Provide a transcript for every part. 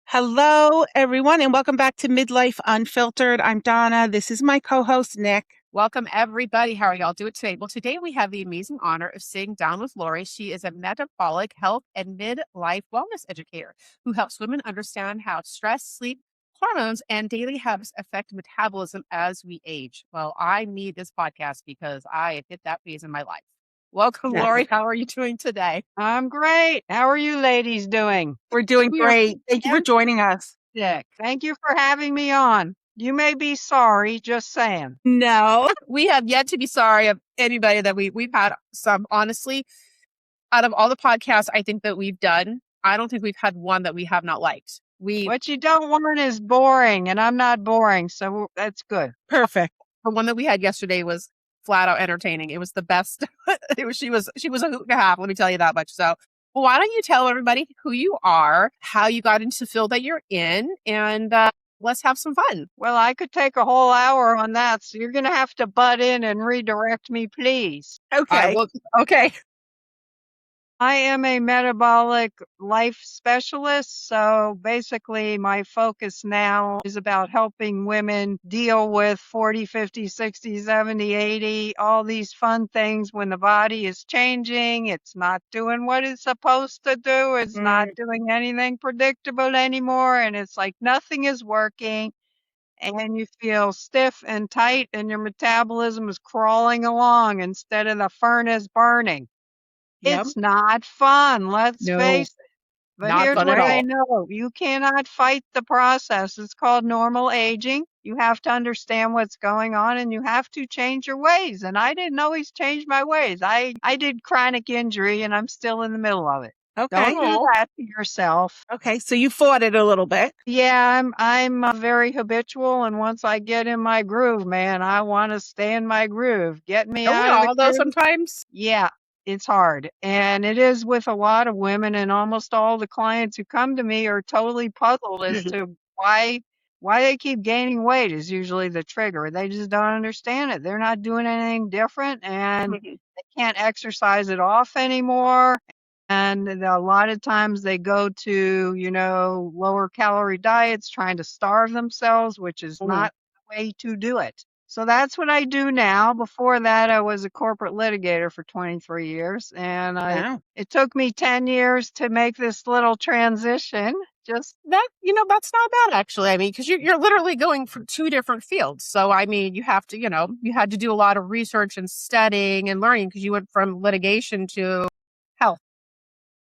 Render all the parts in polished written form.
Hello, everyone, and welcome back to Midlife Unfiltered. I'm Donna. This is my co-host, Nick. Welcome, everybody. How are y'all doing today? Well, today we have the amazing honor of sitting down with Lorie. She is a metabolic health and midlife wellness educator who helps women understand how stress, sleep, hormones, and daily habits affect metabolism as we age. Well, I need this podcast because I have hit that phase in my life. Welcome, Yeah. Lorie. How are you doing today? I'm great. How are you ladies doing? We're doing We are great. Thank you for joining us. Fantastic. Thank you for having me on. You may be sorry, just saying. No. We have yet to be sorry of anybody that we've had some, honestly, out of all the podcasts I think that we've done, I don't think we've had one that we have not liked. What you don't want is boring, and I'm not boring, so that's good. Perfect. The one that we had yesterday was flat out entertaining. It was the best. She was a hoot and a half, let me tell you that much. So why don't you tell everybody who you are, how you got into the field that you're in, and let's have some fun. Well, I could take a whole hour on that, so you're going to have to butt in and redirect me, please. Okay. Okay. I am a metabolic life specialist. So basically, my focus now is about helping women deal with 40, 50, 60, 70, 80, all these fun things when the body is changing. It's not doing what it's supposed to do. It's not doing anything predictable anymore. And it's like nothing is working. And you feel stiff and tight, and your metabolism is crawling along instead of the furnace burning. Yep. It's not fun, let's No, face it. But not here's fun what at I all. know. You cannot fight the process. It's called normal aging. You have to understand what's going on, and you have to change your ways. And I didn't always change my ways. I did chronic injury, and I'm still in the middle of it. Okay. Don't do that to yourself. Okay. So you fought it a little bit. Yeah, I'm very habitual, and once I get in my groove, man, I want to stay in my groove. Get me Don't we out of the all, though, groove. sometimes? Yeah, it's hard. And it is with a lot of women, and almost all the clients who come to me are totally puzzled as to why they keep gaining weight is usually the trigger. They just don't understand it. They're not doing anything different, and they can't exercise it off anymore. And a lot of times they go to, lower calorie diets, trying to starve themselves, which is not the way to do it. So that's what I do now. Before that, I was a corporate litigator for 23 years, and Wow. it took me 10 years to make this little transition. Just That's not bad, actually. I mean, because you're literally going from two different fields. So, I mean, you have to, you had to do a lot of research and studying and learning because you went from litigation to health.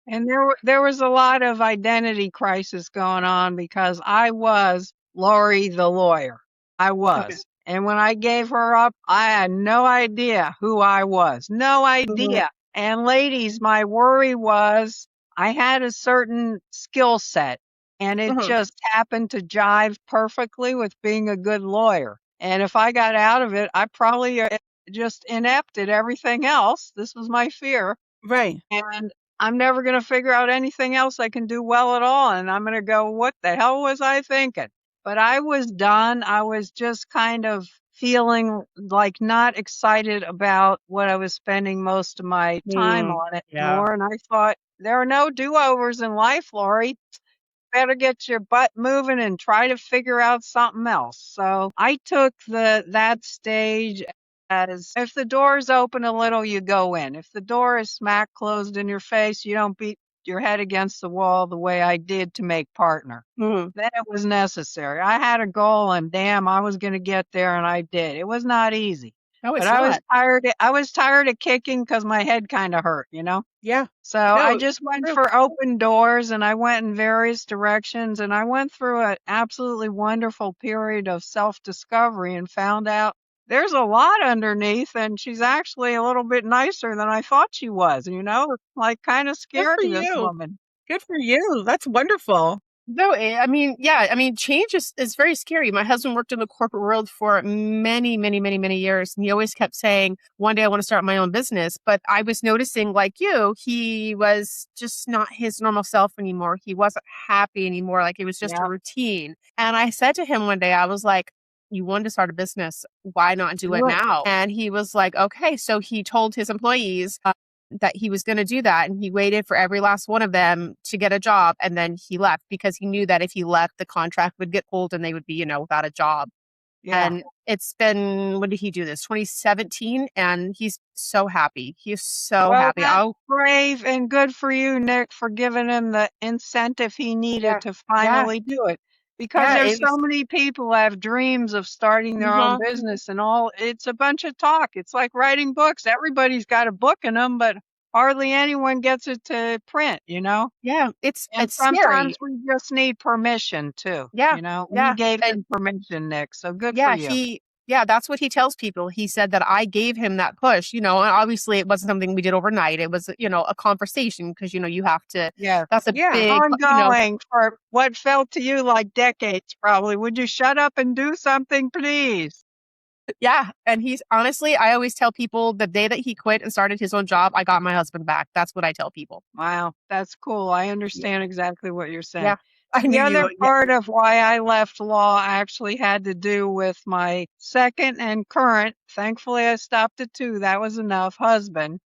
And there was a lot of identity crisis going on because I was Lorie the lawyer. I was. And when I gave her up, I had no idea who I was. No idea. And ladies, my worry was I had a certain skill set, and it just happened to jive perfectly with being a good lawyer. And if I got out of it, I probably just inept at everything else. This was my fear. Right. And I'm never going to figure out anything else I can do well at all. And I'm going to go, what the hell was I thinking? But I was done. I was just kind of feeling like not excited about what I was spending most of my time on it anymore. And I thought, there are no do-overs in life, Lorie. Better get your butt moving and try to figure out something else. So I took that stage as if the door's open a little, you go in. If the door is smack closed in your face, you don't beat your head against the wall the way I did to make partner. Then it was necessary. I had a goal, and damn, I was going to get there, and I did. It was not easy. No, it's But I was not. tired. I was tired of kicking because my head kind of hurt, Yeah. So I just went for open doors, and I went in various directions, and I went through an absolutely wonderful period of self-discovery and found out there's a lot underneath, and she's actually a little bit nicer than I thought she was, It's like kind of Good for scary, this you. woman. Good for you. That's wonderful. No, I mean, yeah, I mean, change is very scary. My husband worked in the corporate world for many, many, many, many years. And he always kept saying, one day I want to start my own business. But I was noticing, like you, he was just not his normal self anymore. He wasn't happy anymore. Like it was just a routine. And I said to him one day, I was like, you wanted to start a business. Why not do it now? And he was like, okay. So he told his employees, that he was going to do that. And he waited for every last one of them to get a job. And then he left because he knew that if he left, the contract would get pulled and they would be, without a job. Yeah. And it's been, when did he do this? 2017. And he's so happy. He's so Well, happy. that's brave and good for you, Nick, for giving him the incentive he needed to finally do it. Because there's so many people have dreams of starting their own business and all. It's a bunch of talk. It's like writing books. Everybody's got a book in them, but hardly anyone gets it to print, Yeah, And it's sometimes scary. we just need permission too, Yeah, And yeah. you gave And him permission, Nick. So good for you. that's what he tells people. He said that I gave him that push, and obviously it wasn't something we did overnight. It was, a conversation because, you have to, Yeah. that's a Yeah. big, Ongoing for what felt to you like decades, probably. Would you shut up and do something, please? yeah. And he's honestly, I always tell people the day that he quit and started his own job, I got my husband back. That's what I tell people. Wow, that's cool. I understand exactly what you're saying. Yeah. I knew The other you. part of why I left law actually had to do with my second and current, thankfully I stopped at 2, that was enough, husband,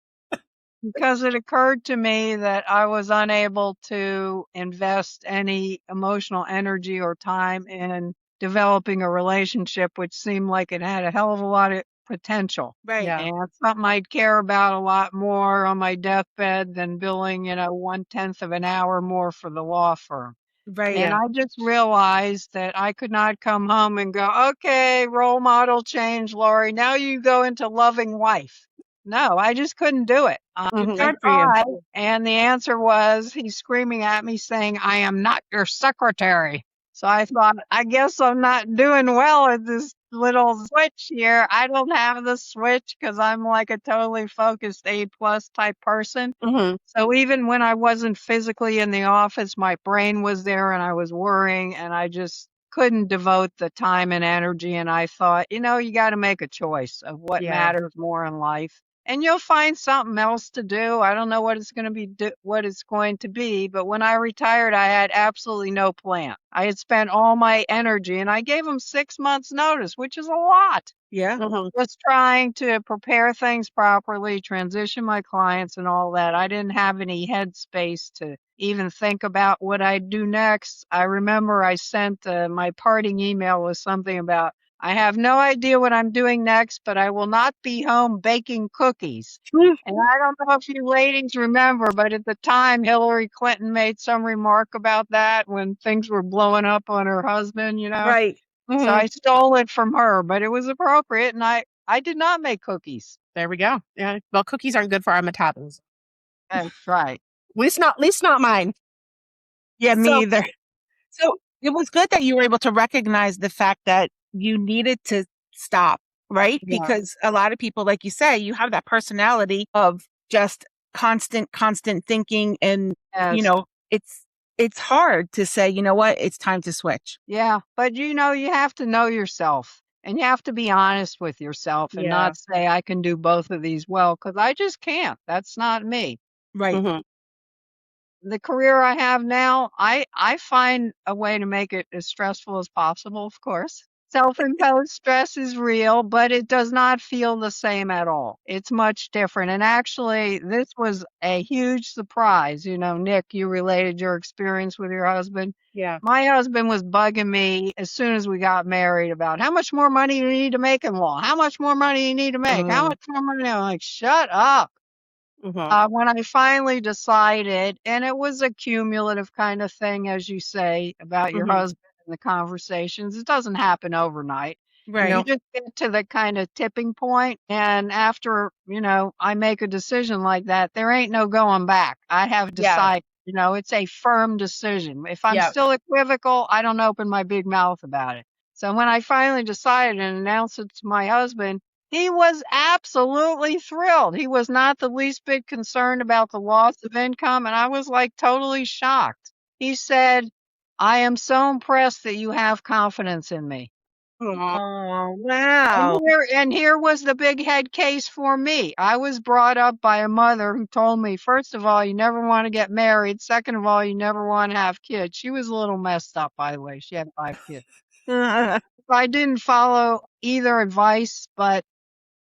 because it occurred to me that I was unable to invest any emotional energy or time in developing a relationship, which seemed like it had a hell of a lot of potential. Right. Yeah. And it's something I'd care about a lot more on my deathbed than billing, 1/10 of an hour more for the law firm. Right. And I just realized that I could not come home and go, okay, role model change, Lorie. Now you go into loving wife. No, I just couldn't do it. Mhm. Good for you. Tried, and the answer was he's screaming at me saying, I am not your secretary. So I thought, I guess I'm not doing well at this little switch here. I don't have the switch because I'm like a totally focused A+ type person. Mhm. So even when I wasn't physically in the office, my brain was there and I was worrying and I just couldn't devote the time and energy. And I thought, you got to make a choice of what Yeah. matters more in life. And you'll find something else to do. I don't know what it's going to be, but when I retired, I had absolutely no plan. I had spent all my energy and I gave them 6 months notice, which is a lot. Yeah. Mhm. Was trying to prepare things properly, transition my clients and all that. I didn't have any headspace to even think about what I'd do next. I remember I sent my parting email with something about, I have no idea what I'm doing next, but I will not be home baking cookies. And I don't know if you ladies remember, but at the time, Hillary Clinton made some remark about that when things were blowing up on her husband, Right. So I stole it from her, but it was appropriate, and I did not make cookies. There we go. Yeah. Well, cookies aren't good for our metabolism. That's right. At least not mine. Yeah, me So- either. So it was good that you were able to recognize the fact that you needed to stop, right? Yeah. Because a lot of people, like you say, you have that personality of just constant thinking. And, Yes. it's hard to say, you know what, it's time to switch. Yeah, but you have to know yourself, and you have to be honest with yourself and not say, I can do both of these well, because I just can't. That's not me. Right. Mhm. The career I have now, I find a way to make it as stressful as possible, of course. Self-imposed stress is real, but it does not feel the same at all. It's much different. And actually, this was a huge surprise. Nick, you related your experience with your husband. Yeah. My husband was bugging me as soon as we got married about how much more money you need to make in law, how much more money you need to make, how much more money. I'm like, shut up. When I finally decided, and it was a cumulative kind of thing, as you say, about your husband and the conversations, it doesn't happen overnight. Right. You just get to the kind of tipping point, and after, I make a decision like that, there ain't no going back. I have decided, it's a firm decision. If I'm still equivocal, I don't open my big mouth about it. So when I finally decided and announced it to my husband, he was absolutely thrilled. He was not the least bit concerned about the loss of income, and I was like totally shocked. He said, I am so impressed that you have confidence in me. Oh, wow. And here was the big head case for me. I was brought up by a mother who told me, first of all, you never want to get married. Second of all, you never want to have kids. She was a little messed up, by the way. She had 5 kids. I didn't follow either advice, but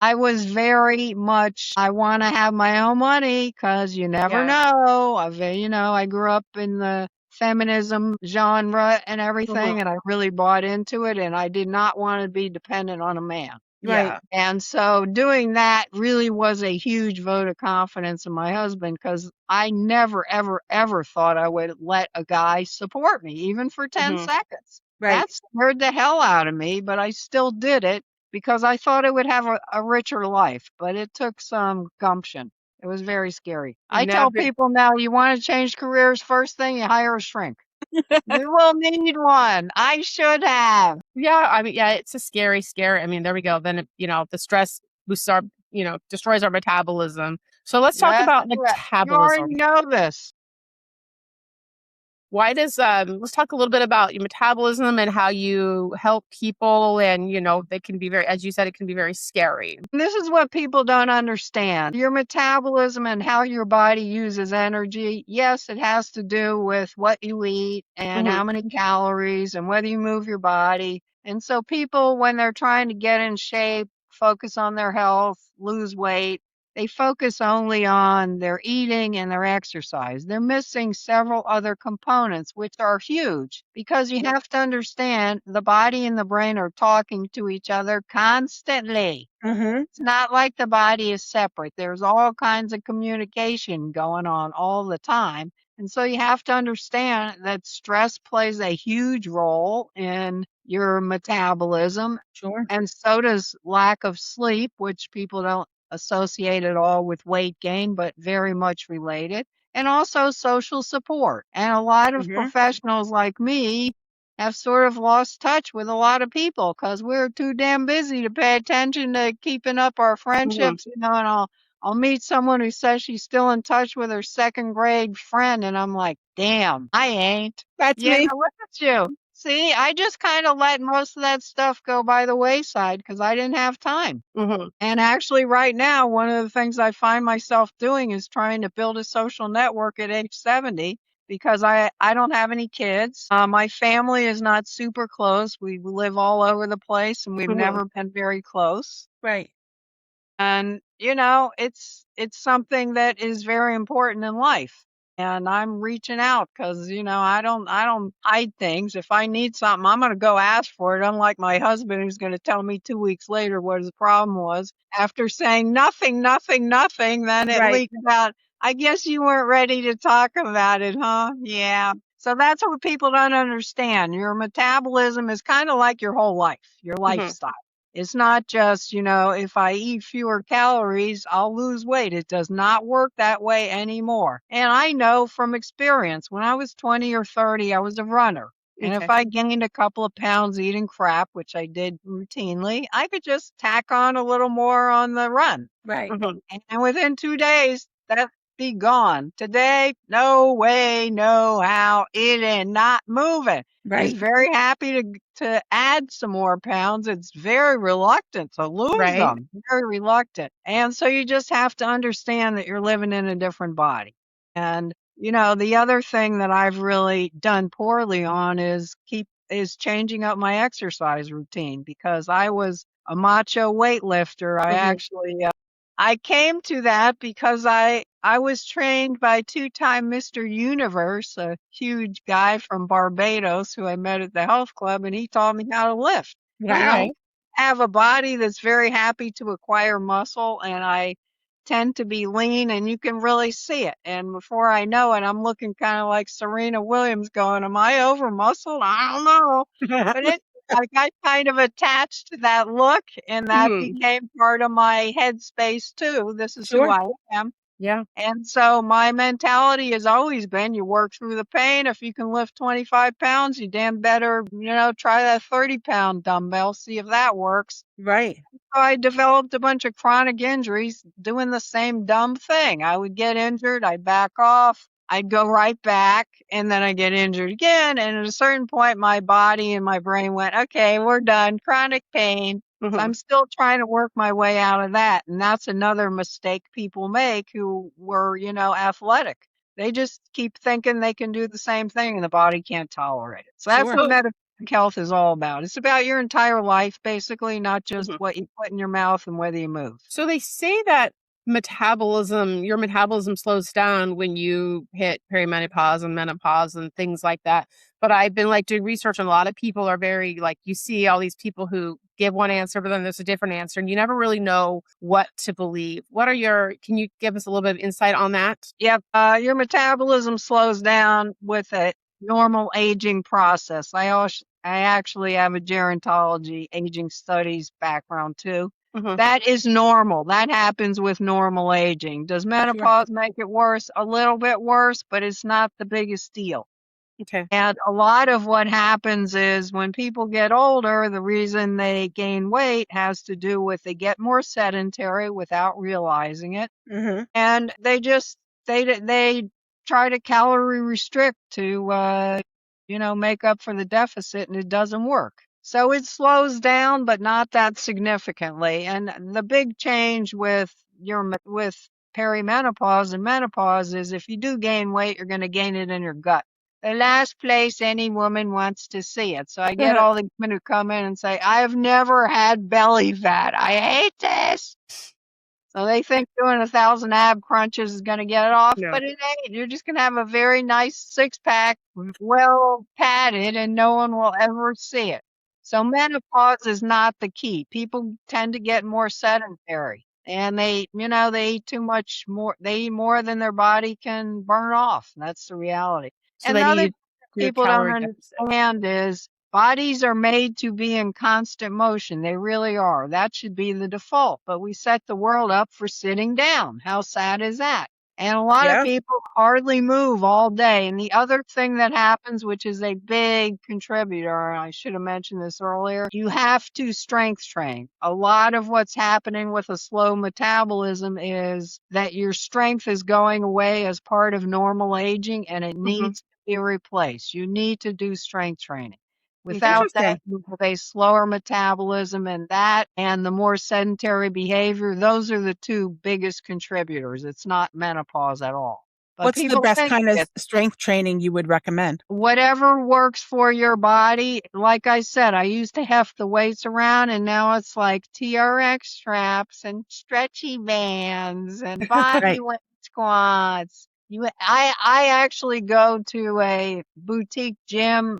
I was very much, I want to have my own money because you never Yeah. know. I grew up in the feminism genre and everything, Mhm. and I really bought into it, and I did not want to be dependent on a man. Right. Yeah. And so doing that really was a huge vote of confidence in my husband because I never, ever, ever thought I would let a guy support me, even for 10 Mhm. seconds. Right. That scared the hell out of me, but I still did it because I thought I would have a richer life. But it took some gumption. It was very scary. I tell Never. people now, you want to change careers, first thing you hire a shrink. You will need one. I should have. Yeah, I mean, yeah, it's a scary. I mean, there we go. Then, the stress boosts our, destroys our metabolism. So let's talk That's about correct. You already metabolism. know this. Let's talk a little bit about your metabolism and how you help people. And, they can be very, as you said, it can be very scary. This is what people don't understand. Your metabolism and how your body uses energy. Yes, it has to do with what you eat and Hmm. how many calories and whether you move your body. And so people, when they're trying to get in shape, focus on their health, lose weight, they focus only on their eating and their exercise. They're missing several other components, which are huge because you have to understand the body and the brain are talking to each other constantly. Mm-hmm. It's not like the body is separate. There's all kinds of communication going on all the time. And so you have to understand that stress plays a huge role in your metabolism, Sure. and so does lack of sleep, which people don't associate at all with weight gain, but very much related. And also social support. And a lot of Mm-hmm. professionals like me have sort of lost touch with a lot of people because we're too damn busy to pay attention to keeping up our Hmm. friendships, and I'll meet someone who says she's still in touch with her second grade friend, and I'm like, damn, I ain't. That's Yeah, me. look at you. See, I just kind of let most of that stuff go by the wayside because I didn't have time. Hmm. And actually, right now, one of the things I find myself doing is trying to build a social network at age 70 because I don't have any kids. My family is not super close. We live all over the place and we've Hmm. never been very close. Right. And, it's something that is very important in life. And I'm reaching out because, I don't hide things. If I need something, I'm going to go ask for it. Unlike my husband, who's going to tell me 2 weeks later what his problem was. After saying nothing, nothing, nothing, then it Right. leaks out. I guess you weren't ready to talk about it, huh? Yeah. So that's what people don't understand. Your metabolism is kind of like your whole life, your Hmm. lifestyle. It's not just, if I eat fewer calories, I'll lose weight. It does not work that way anymore. And I know from experience, when I was 20 or 30, I was a runner. And if Okay. I gained a couple of pounds eating crap, which I did routinely, I could just tack on a little more on the run. Right. Hmm. And within 2 days, that'd be gone. Today, no way, no how. It ain't not moving. It's Right. very happy to add some more pounds. It's very reluctant to lose Right. them. Very reluctant. And so you just have to understand that you're living in a different body. And the other thing that I've really done poorly on is changing up my exercise routine because I was a macho weightlifter. Hmm. I came to that because I was trained by two-time Mr. Universe, a huge guy from Barbados who I met at the health club, and he taught me how to lift. Wow. I have a body that's very happy to acquire muscle, and I tend to be lean, and you can really see it. And before I know it, I'm looking kind of like Serena Williams going, am I over muscled? I don't know. But I got kind of attached to that look, and that Hmm. became part of my headspace too. This is who Sure. I am. Yeah. And so my mentality has always been you work through the pain. If you can lift 25 pounds, you damn better, try that 30-pound dumbbell, see if that works. Right. So I developed a bunch of chronic injuries doing the same dumb thing. I would get injured, I'd back off, I'd go right back, and then I get injured again. And at a certain point, my body and my brain went, okay, we're done. Chronic pain. So Hmm. I'm still trying to work my way out of that. And that's another mistake people make who were, athletic. They just keep thinking they can do the same thing and the body can't tolerate it. So that's Sure. what So, metaphysics health is all about. It's about your entire life, basically, not just Mhm. what you put in your mouth and whether you move. So they say that your metabolism slows down when you hit perimenopause and menopause and things like that. But I've been like doing research, and a lot of people are very like, you see all these people who give one answer, but then there's a different answer, and you never really know what to believe. Can you give us a little bit of insight on that? Yep, your metabolism slows down with a normal aging process. I actually have a gerontology aging studies background too. Hmm. That is normal. That happens with normal aging. Does Sure. menopause make it worse? A little bit worse, but it's not the biggest deal. Okay. And a lot of what happens is when people get older, the reason they gain weight has to do with they get more sedentary without realizing it. Hmm. And they try to calorie restrict to make up for the deficit, and it doesn't work. So it slows down, but not that significantly. And the big change with with perimenopause and menopause is if you do gain weight, you're going to gain it in your gut. The last place any woman wants to see it. So I get all the women who come in and say, I have never had belly fat. I hate this. So they think doing 1,000 ab crunches is going to get it off, No. but it ain't. You're just going to have a very nice six pack, well padded, and no one will ever see it. So menopause is not the key. People tend to get more sedentary, and they eat too much more. They eat more than their body can burn off. That's the reality. So And they the other need thing to do a people don't calorie deficit. understand is bodies are made to be in constant motion. They really are. That should be the default. But we set the world up for sitting down. How sad is that? And a lot of Yeah. people hardly move all day. And the other thing that happens, which is a big contributor, and I should have mentioned this earlier, you have to strength train. A lot of what's happening with a slow metabolism is that your strength is going away as part of normal aging, and it Hmm. needs to be replaced. You need to do strength training. Without that, Interesting. you have a slower metabolism, and that and the more sedentary behavior, those are the two biggest contributors. It's not menopause at all. But What's the people best think kind of it strength training you would recommend? whatever works for your body. Like I said, I used to heft the weights around, and now it's like TRX straps and stretchy bands and body Right. weight squats. I actually go to a boutique gym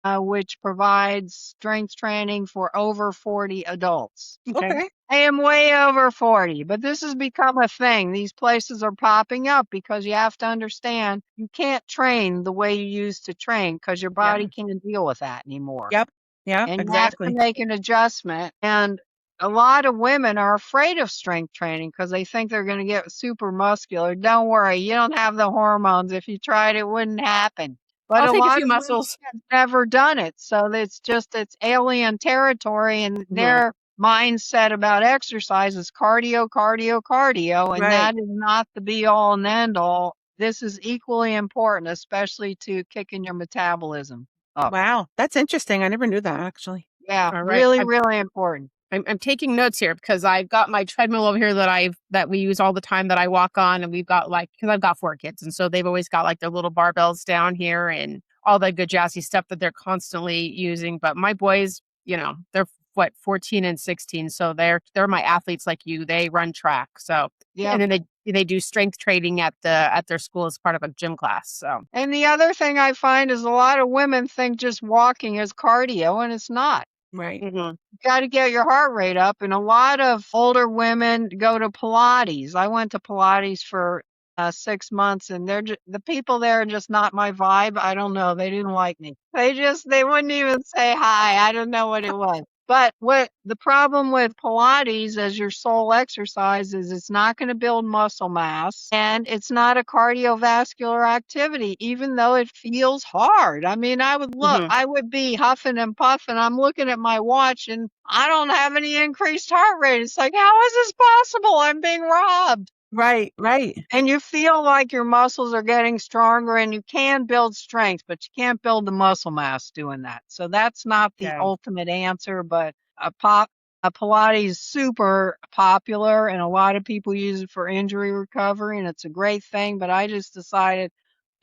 which provides strength training for over 40 adults. Okay. Okay. I am way over 40, but this has become a thing. These places are popping up because you have to understand you can't train the way you used to train because your Yeah. body can't deal with that anymore. Yep. Yeah, And you have to exactly. make an adjustment. And a lot of women are afraid of strength training because they think they're going to get super muscular. Don't worry, you don't have the hormones. If you tried, it wouldn't happen. But I'll a take a lot few of women muscles. have never done it. So it's alien territory, and Hmm. their mindset about exercise is cardio, cardio, cardio. And Right. that is not the be all and end all. This is equally important, especially to kicking your metabolism up. Wow. That's interesting. I never knew that actually. Yeah, All right. really, really important. I'm taking notes here because I've got my treadmill over here that we use all the time that I walk on, and we've got because I've got 4 kids, and so they've always got like their little barbells down here and all that good jazzy stuff that they're constantly using. But my boys, they're what 14 and 16, so they're my athletes like you. They run track, so Yeah. and then they do strength training at their school as part of a gym class. So And the other thing I find is a lot of women think just walking is cardio, and it's not. Right. mhm. You got to get your heart rate up, and a lot of older women go to Pilates. I went to Pilates for 6 months, and the people there are just not my vibe. I don't know. They didn't like me. They wouldn't even say hi. I don't know what it was. But what the problem with Pilates as your sole exercise is it's not going to build muscle mass, and it's not a cardiovascular activity, even though it feels hard. I mean, Mhm. I would be huffing and puffing. I'm looking at my watch and I don't have any increased heart rate. It's like, how is this possible? I'm being robbed. Right. Right. And you feel like your muscles are getting stronger, and you can build strength, but you can't build the muscle mass doing that. So that's not the Yeah. ultimate answer, but a Pilates is super popular, and a lot of people use it for injury recovery, and it's a great thing. But I just decided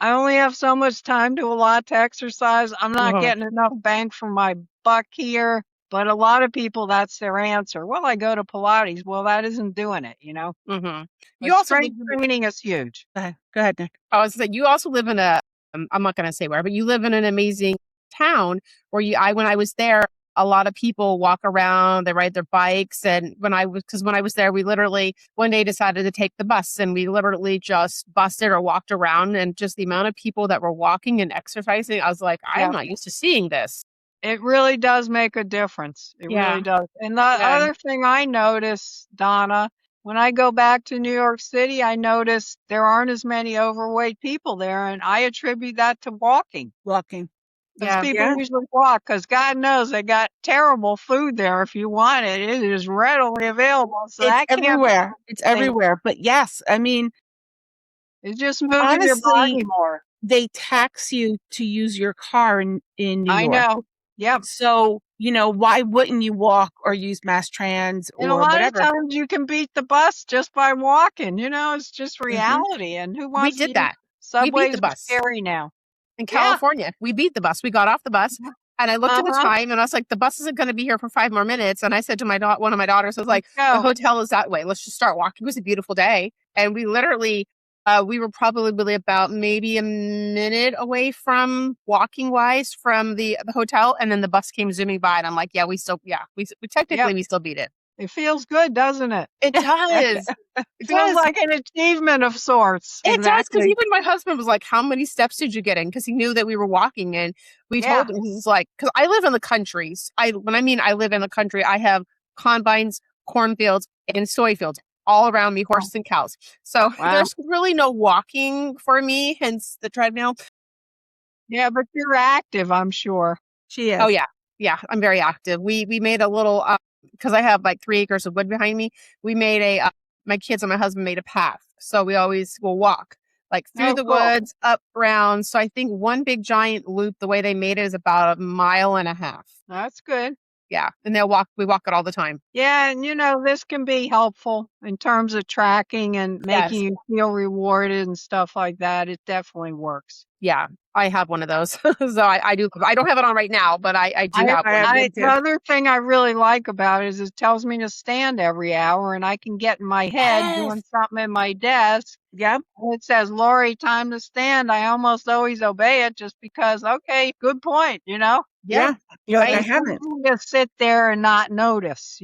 I only have so much time to allot to exercise. I'm not Uh-huh. getting enough bang for my buck here. But a lot of people, that's their answer. Well, I go to Pilates. Well, that isn't doing it, you know? Mm-hmm. You But also live strength training is huge. Go ahead, Nick. I was saying you also live in a I'm not going to say where, but you live in an amazing town where when I was there, a lot of people walk around, they ride their bikes. And when I was there, we literally one day decided to take the bus and we literally just busted or walked around, and just the amount of people that were walking and exercising, I was like, I'm Yeah. not used to seeing this. It really does make a difference. It Yeah. really does. And the Yeah. other thing I notice, Donna, when I go back to New York City, I notice there aren't as many overweight people there, and I attribute that to walking. Walking. Because Yeah. people Yeah. usually walk, because God knows they got terrible food there if you want it. It is readily available. So It's that can't be everywhere. It's anything. everywhere. But yes, I mean, It's just moving your honestly, body more. they tax you to use your car in New I York. know. Yep. So, why wouldn't you walk or use mass trans And a or lot of whatever? times you can beat the bus just by walking. It's just Mhm. reality. And who We wants to did use that. We beat subways the are bus scary now. in Yeah. California. We beat the bus. We got off the bus and I looked at the Uh-huh. time and I was like, the bus isn't going to be here for 5 more minutes. And I said to one of my daughters, I was like, the Go. hotel is that way. Let's just start walking. It was a beautiful day. And we literally, we were probably about maybe a minute away from walking wise from the hotel. And then the bus came zooming by and I'm like, we technically, Yep. we still beat it. It feels good, doesn't it? It does. It Feels does. like an achievement of sorts. It does, because Exactly. even my husband was like, how many steps did you get in? Because he knew that we were walking, and we Yeah. told him, he's like, because I live in the country. When I mean I live in the country, I have combines, cornfields, and soy fields all around me, horses and cows. So Wow. there's really no walking for me, hence the treadmill. Yeah, but you're active, I'm sure. She is. Oh yeah. Yeah, I'm very active. We made a little, because I have like 3 acres of wood behind me. We made my kids and my husband made a path. So we always will walk like through Oh, the cool. woods, up, around. So I think one big giant loop, the way they made it, is about 1.5 miles. That's good. Yeah. And we walk it all the time. Yeah, and this can be helpful in terms of tracking and Yes. making you feel rewarded and stuff like that. It definitely works. Yeah. I have one of those. So I do. I don't have it on right now, but I do have I one. have one too. The other thing I really like about it is it tells me to stand every hour, and I can get in my head doing something in my desk. Yep. And it says, Lorie, time to stand. I almost always obey it just because, okay, good point, Yeah. You're like, I It's haven't. easy to sit there and not notice,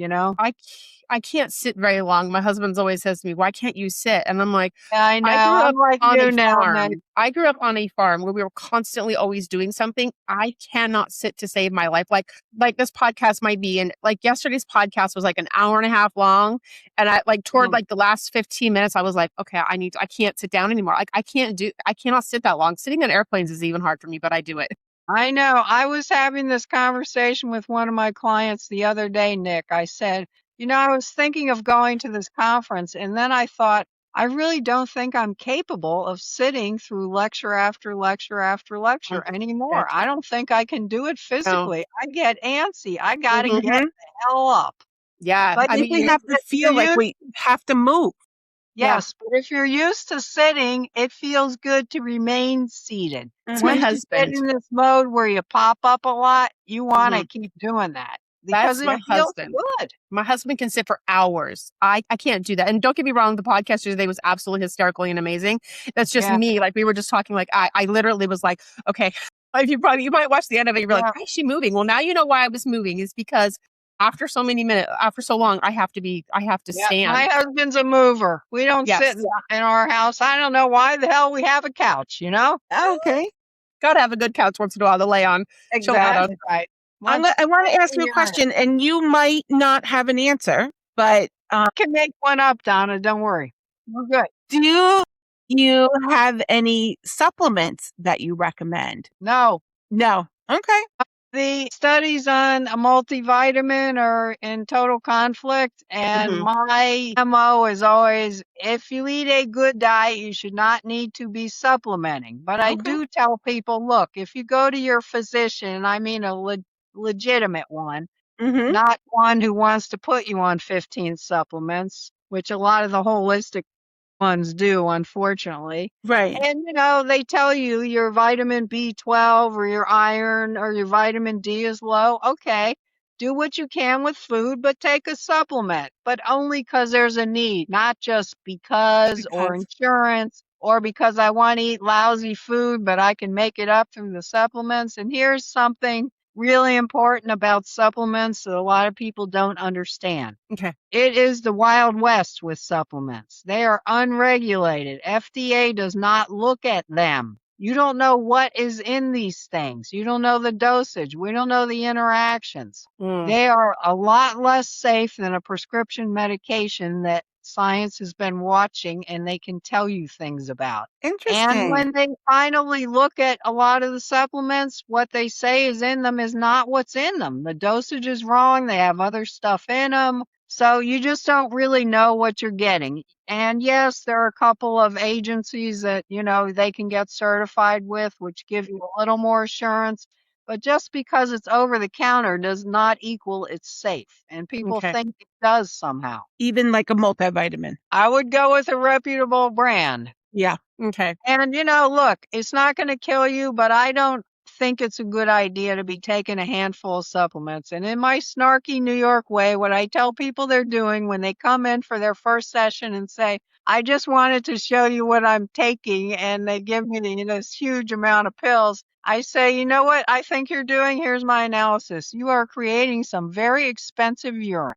I can't sit very long. My husband's always says to me, "Why can't you sit?" And I'm like, I know. I grew I'm up like on you a now, farm. Meg. I grew up on a farm where we were constantly always doing something. I cannot sit to save my life. Like this podcast might be, and like yesterday's podcast was like an hour and a half long. And I toward like the last 15 minutes, I was like, okay, I can't sit down anymore. Like I cannot sit that long. Sitting on airplanes is even hard for me, but I do it. I know. I was having this conversation with one of my clients the other day, Nick. I said, I was thinking of going to this conference, and then I thought, I really don't think I'm capable of sitting through lecture after lecture after lecture anymore. I don't think I can do it physically. I get antsy. I got to get the hell up. Yeah. But I I think we mean, have to feel like we have to move. yes, but if you're used to sitting, it feels good to remain seated. it's my Once you get husband. in this mode where you pop up a lot, you want to keep doing that because That's my it feels husband. good. My husband can sit for hours. I can't do that. And don't get me wrong, the podcast today was absolutely hysterical and amazing. That's just Yeah. me. Like we were just talking, like I literally was like, okay, like you might watch the end of it, you're like, why is she moving? Well, now you know why I was moving is because after so long, I have to Yeah, stand. my husband's a mover. We don't sit in our house. I don't know why the hell we have a couch, Okay. Gotta have a good couch once in a while to lay on. Chill out on. Exactly. Right. I want to ask you a question, and you might not have an answer, but I can make one up, Donna. Don't worry. We're good. do you have any supplements that you recommend? No. No. Okay. The studies on a multivitamin are in total conflict, and my MO is always, if you eat a good diet, you should not need to be supplementing. But I do tell people, look, if you go to your physician, and I mean a legitimate one, not one who wants to put you on 15 supplements, which a lot of the holistic ones do, unfortunately. Right. And, they tell you your vitamin B12 or your iron or your vitamin D is low. Okay. Do what you can with food, but take a supplement, but only because there's a need, not just because or Because insurance or because I want to eat lousy food, but I can make it up through the supplements. And here's something really important about supplements that a lot of people don't understand. Okay. It is the Wild West with supplements. They are unregulated. FDA does not look at them. You don't know what is in these things. You don't know the dosage. We don't know the interactions. Mm, They are a lot less safe than a prescription medication that science has been watching and they can tell you things about. And interesting. when they finally look at a lot of the supplements, what they say is in them is not what's in them. The dosage is wrong. They have other stuff in them. So you just don't really know what you're getting. And yes, there are a couple of agencies that, they can get certified with, which give you a little more assurance. But just because it's over the counter does not equal it's safe. And people okay. think it does somehow. Even like a multivitamin. I would go with a reputable brand. Yeah. Okay. And, look, it's not going to kill you, but I don't think it's a good idea to be taking a handful of supplements. And in my snarky New York way, what I tell people they're doing when they come in for their first session and say, I just wanted to show you what I'm taking, and they give me this huge amount of pills. I say, you know what I think you're doing? Here's my analysis. You are creating some very expensive urine.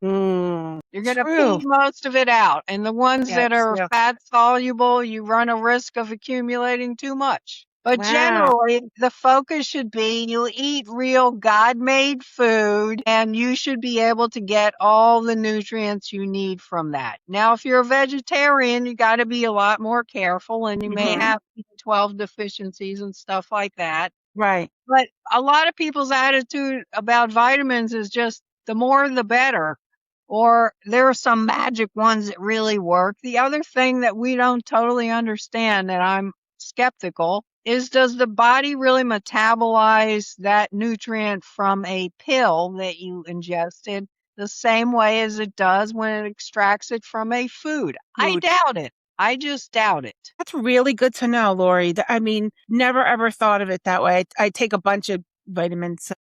You're going to True. pee most of it out. And the ones Yeah. that are Yeah. fat soluble, you run a risk of accumulating too much. But Wow. generally, the focus should be you eat real God made food and you should be able to get all the nutrients you need from that. Now, if you're a vegetarian, you got to be a lot more careful and you may Hmm. have B12 deficiencies and stuff like that. Right. But a lot of people's attitude about vitamins is just the more the better, or there are some magic ones that really work. The other thing that we don't totally understand, and I'm skeptical, is does the body really metabolize that nutrient from a pill that you ingested the same way as it does when it extracts it from a food? I Food. doubt it. I just doubt it. That's really good to know, Lorie. I mean, never ever thought of it that way. I take a bunch of vitamins.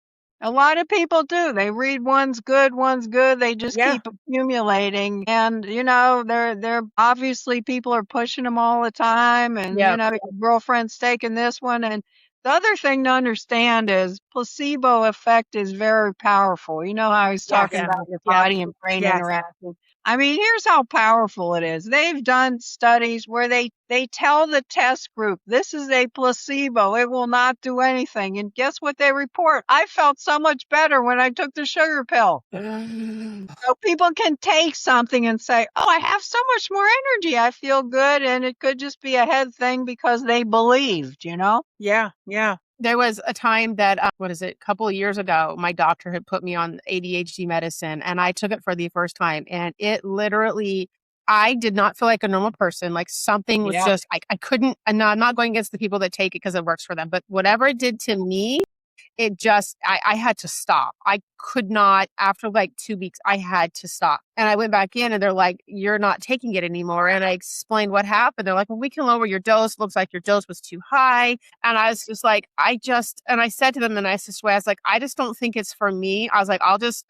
A lot of people do. They read one's good, one's good. They just Yeah. keep accumulating. And, they're obviously people are pushing them all the time. And, Yeah. your girlfriend's taking this one. And the other thing to understand is placebo effect is very powerful. You know how he's Yes. talking about your Yeah. body and brain Yes. interacting. I mean, here's how powerful it is. They've done studies where they tell the test group, this is a placebo. It will not do anything. And guess what they report? I felt so much better when I took the sugar pill. So people can take something and say, oh, I have so much more energy. I feel good. And it could just be a head thing because they believed, Yeah. Yeah. There was a time that, a couple of years ago, my doctor had put me on ADHD medicine and I took it for the first time. And it literally, I did not feel like a normal person. Like something was Yeah. just, I couldn't, and I'm not going against the people that take it because it works for them, but whatever it did to me, it just, I had to stop. I could not, after like 2 weeks, I had to stop. And I went back in and they're like, you're not taking it anymore. And I explained what happened. They're like, well, we can lower your dose. Looks like your dose was too high. And I was just like, and I said to them in the nicest way, I was like, I just don't think it's for me. I was like,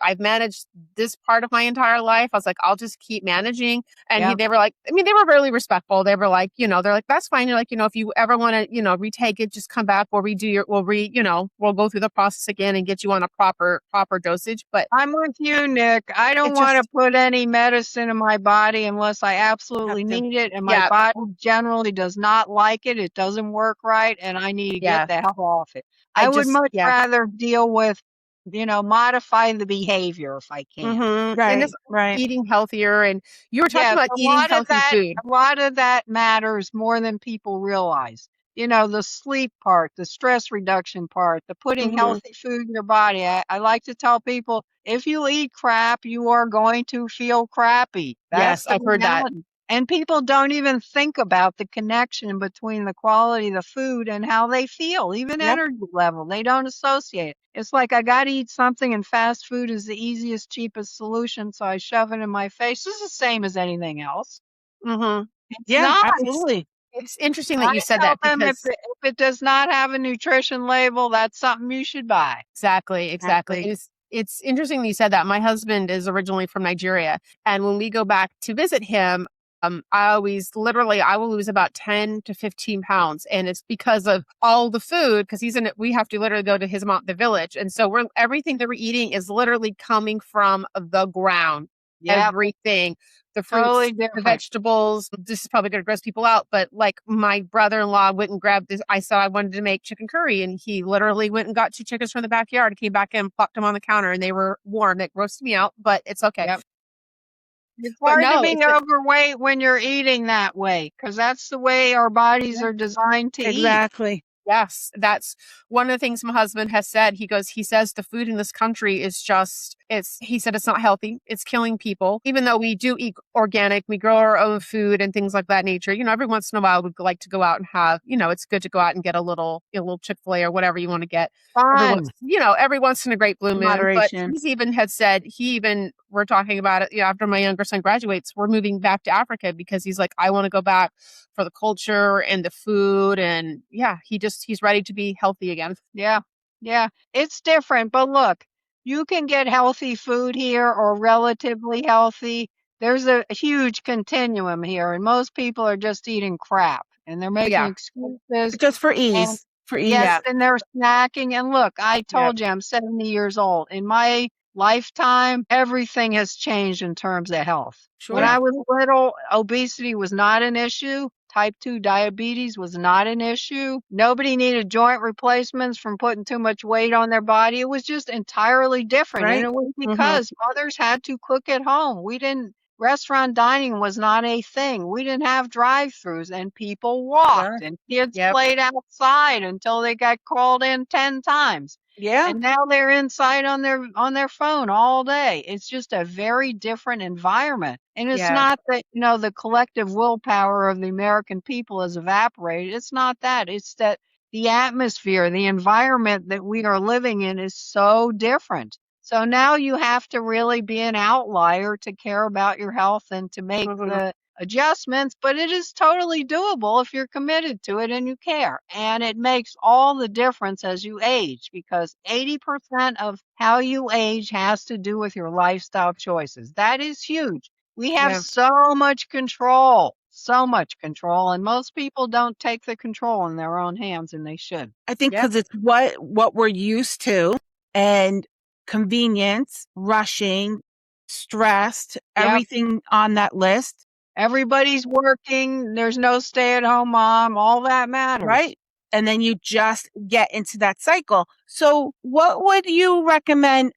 I've managed this part of my entire life. I was like, I'll just keep managing. And Yeah. they were like, they were really respectful. They were like, they're like, that's fine. You're like, if you ever want to, retake it, just come back. We'll we'll go through the process again and get you on a proper dosage. But I'm with you, Nick. I don't it want to just, put any medicine in my body unless I Have absolutely to. need it. And my yeah, body generally does not like it. It doesn't work right. And I need to get yeah, the hell off it. I I would just, much yeah. rather deal with, modify the behavior if I can. And Right. just Right. eating healthier. And you were talking Yes, about eating healthy food. a lot of that matters more than people realize. The sleep part, the stress reduction part, the putting Hmm. healthy food in your body. I like to tell people, if you eat crap, you are going to feel crappy. That's Yes, the I've heard that. reality. And people don't even think about the connection between the quality of the food and how they feel, even Yep. energy level. They don't associate it. It's like I got to eat something, and fast food is the easiest, cheapest solution. So I shove it in my face. It's the same as anything else. Hmm. It's Yeah, not. absolutely. It's interesting that I you said tell that them because if it does not have a nutrition label, that's something you should buy. exactly, exactly. Exactly. It's interesting that you said that. My husband is originally from Nigeria, and when we go back to visit him, I always literally I will lose about 10 to 15 pounds, and it's because of all the food. Because we have to literally go to his mom, the village, and so we're everything that we're eating is literally coming from the ground. Yep, Everything, the fruits, totally the different. vegetables. This is probably going to gross people out, but like my brother-in-law went and grabbed this. I said I wanted to make chicken curry, and he literally went and got 2 chickens from the backyard, came back and plopped them on the counter, and they were warm. That roasted me out, but it's okay. Yep. It's But hard to no, be it's overweight when you're eating that way because that's the way our bodies are designed to eat. Exactly. yes, that's one of the things my husband has said. He says the food in this country is he said it's not healthy. It's killing people. Even though we do eat organic, we grow our own food and things like that nature. Every once in a while we'd like to go out and have, it's good to go out and get a little Chick-fil-A or whatever you want to get Fun. every once in a great blue In moon. But moderation. he's even had said, we're talking about it, after my younger son graduates, we're moving back to Africa because he's like, I want to go back for the culture and the food. And yeah, he's ready to be healthy again. Yeah. Yeah. It's different. But look, you can get healthy food here or relatively healthy. There's a huge continuum here, and most people are just eating crap and they're making Yeah. excuses. Just for And ease. For yes, ease. Yeah. and they're snacking. And look, I Yeah. told you I'm 70 years old. In my lifetime, everything has changed in terms of health. When Sure. I was little, obesity was not an issue. Type 2 diabetes was not an issue. Nobody needed joint replacements from putting too much weight on their body. It was just entirely different. And Right. it was Mm-hmm. because mothers had to cook at home. Restaurant dining was not a thing. We didn't have drive-throughs and people walked Sure. and kids Yep. played outside until they got called in 10 times. Yeah. And now they're inside on their phone all day. It's just a very different environment. And it's Yeah. not that, the collective willpower of the American people has evaporated. It's not that. It's that the atmosphere, the environment that we are living in is so different. So now you have to really be an outlier to care about your health and to make Mm-hmm. the adjustments, but it is totally doable if you're committed to it and you care. And it makes all the difference as you age because 80% of how you age has to do with your lifestyle choices. That is huge. We have Yeah. so much control, and most people don't take the control in their own hands, and they should. I think Yep. because it's what we're used to, and convenience, rushing, stressed, Yep. everything on that list, Everybody's working. There's no stay-at-home mom. All that matters. right? And then you just get into that cycle. So what would you recommend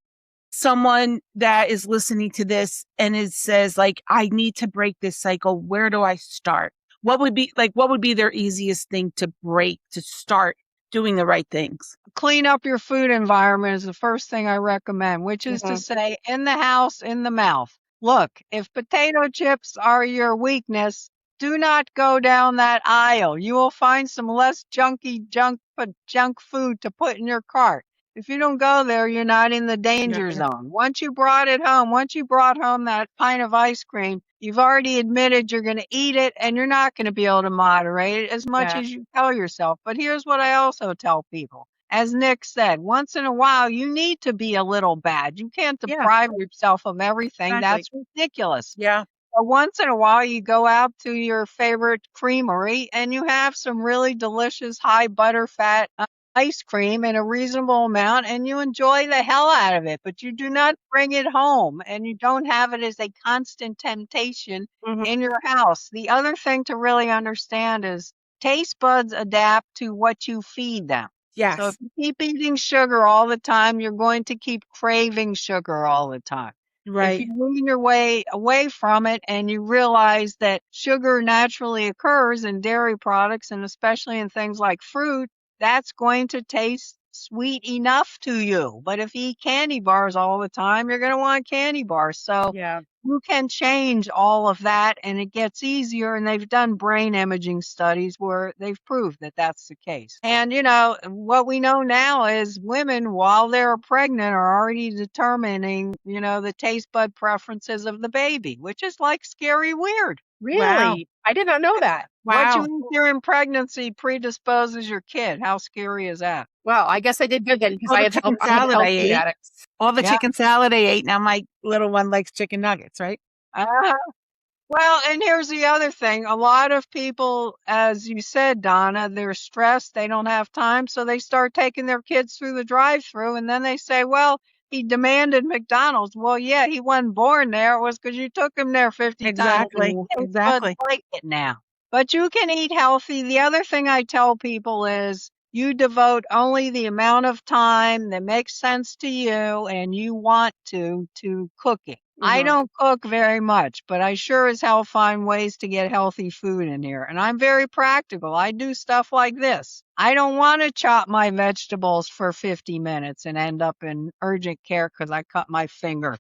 someone that is listening to this and it says like, I need to break this cycle? Where do I start? What would be their easiest thing to break to start doing the right things? Clean up your food environment is the first thing I recommend, which is to Mm-hmm. say in the house, in the mouth. Look, if potato chips are your weakness, do not go down that aisle. You will find some less junk food to put in your cart. If you don't go there, you're not in the danger Right. zone. Once you brought home that pint of ice cream, you've already admitted you're going to eat it and you're not going to be able to moderate it as much Yeah. as you tell yourself. But here's what I also tell people. As Nick said, once in a while, you need to be a little bad. You can't Yeah. deprive yourself of everything. Exactly. That's ridiculous. Yeah. But once in a while, you go out to your favorite creamery and you have some really delicious high butter fat ice cream in a reasonable amount and you enjoy the hell out of it, but you do not bring it home and you don't have it as a constant temptation Mm-hmm. in your house. The other thing to really understand is taste buds adapt to what you feed them. So if Yes. you keep eating sugar all the time, you're going to keep craving sugar all the time. If Right. you wean your way away from it and you realize that sugar naturally occurs in dairy products and especially in things like fruit, that's going to taste sweet enough to you. But if you eat candy bars all the time, you're going to want candy bars. So Yeah. you can change all of that and it gets easier. And they've done brain imaging studies where they've proved that that's the case. And, what we know now is women, while they're pregnant, are already determining, the taste bud preferences of the baby, which is like scary weird. Wow. Really? I did not know that. What you Wow. eat during pregnancy predisposes your kid. How scary is that? Well, I guess I did good then because All I the had chicken I had salad I health food ate. addicts. All the Yeah. chicken salad I ate. Now my little one likes chicken nuggets, right? Uh, Well, and here's the other thing. A lot of people, as you said, Donna, they're stressed. They don't have time. So they start taking their kids through the drive-through and then they say, well, he demanded McDonald's. Well, yeah, he wasn't born there. It was because you took him there 50 times Exactly. and his buds Exactly. like it now. But you can eat healthy. The other thing I tell people is you devote only the amount of time that makes sense to you and you want to cooking. I Mhm. don't cook very much, but I sure as hell find ways to get healthy food in here. And I'm very practical. I do stuff like this. I don't want to chop my vegetables for 50 minutes and end up in urgent care because I cut my finger.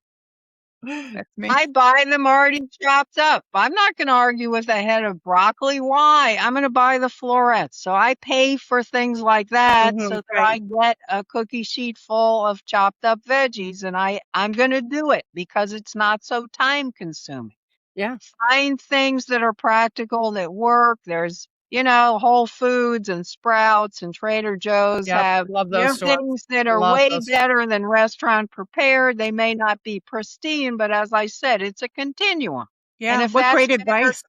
That's me. I buy them already chopped up. I'm not going to argue with a head of broccoli. Why? I'm going to buy the florets. So I pay for things like that so that Right. I get a cookie sheet full of chopped up veggies and I'm going to do it because it's not so time consuming. Yeah. Find things that are practical that work. There's, Whole Foods and Sprouts and Trader Joe's Yep. have Love those stores. things that are Love way those. better than restaurant prepared. They may not be pristine, but as I said, it's a continuum. And Yeah. if What that's great advice.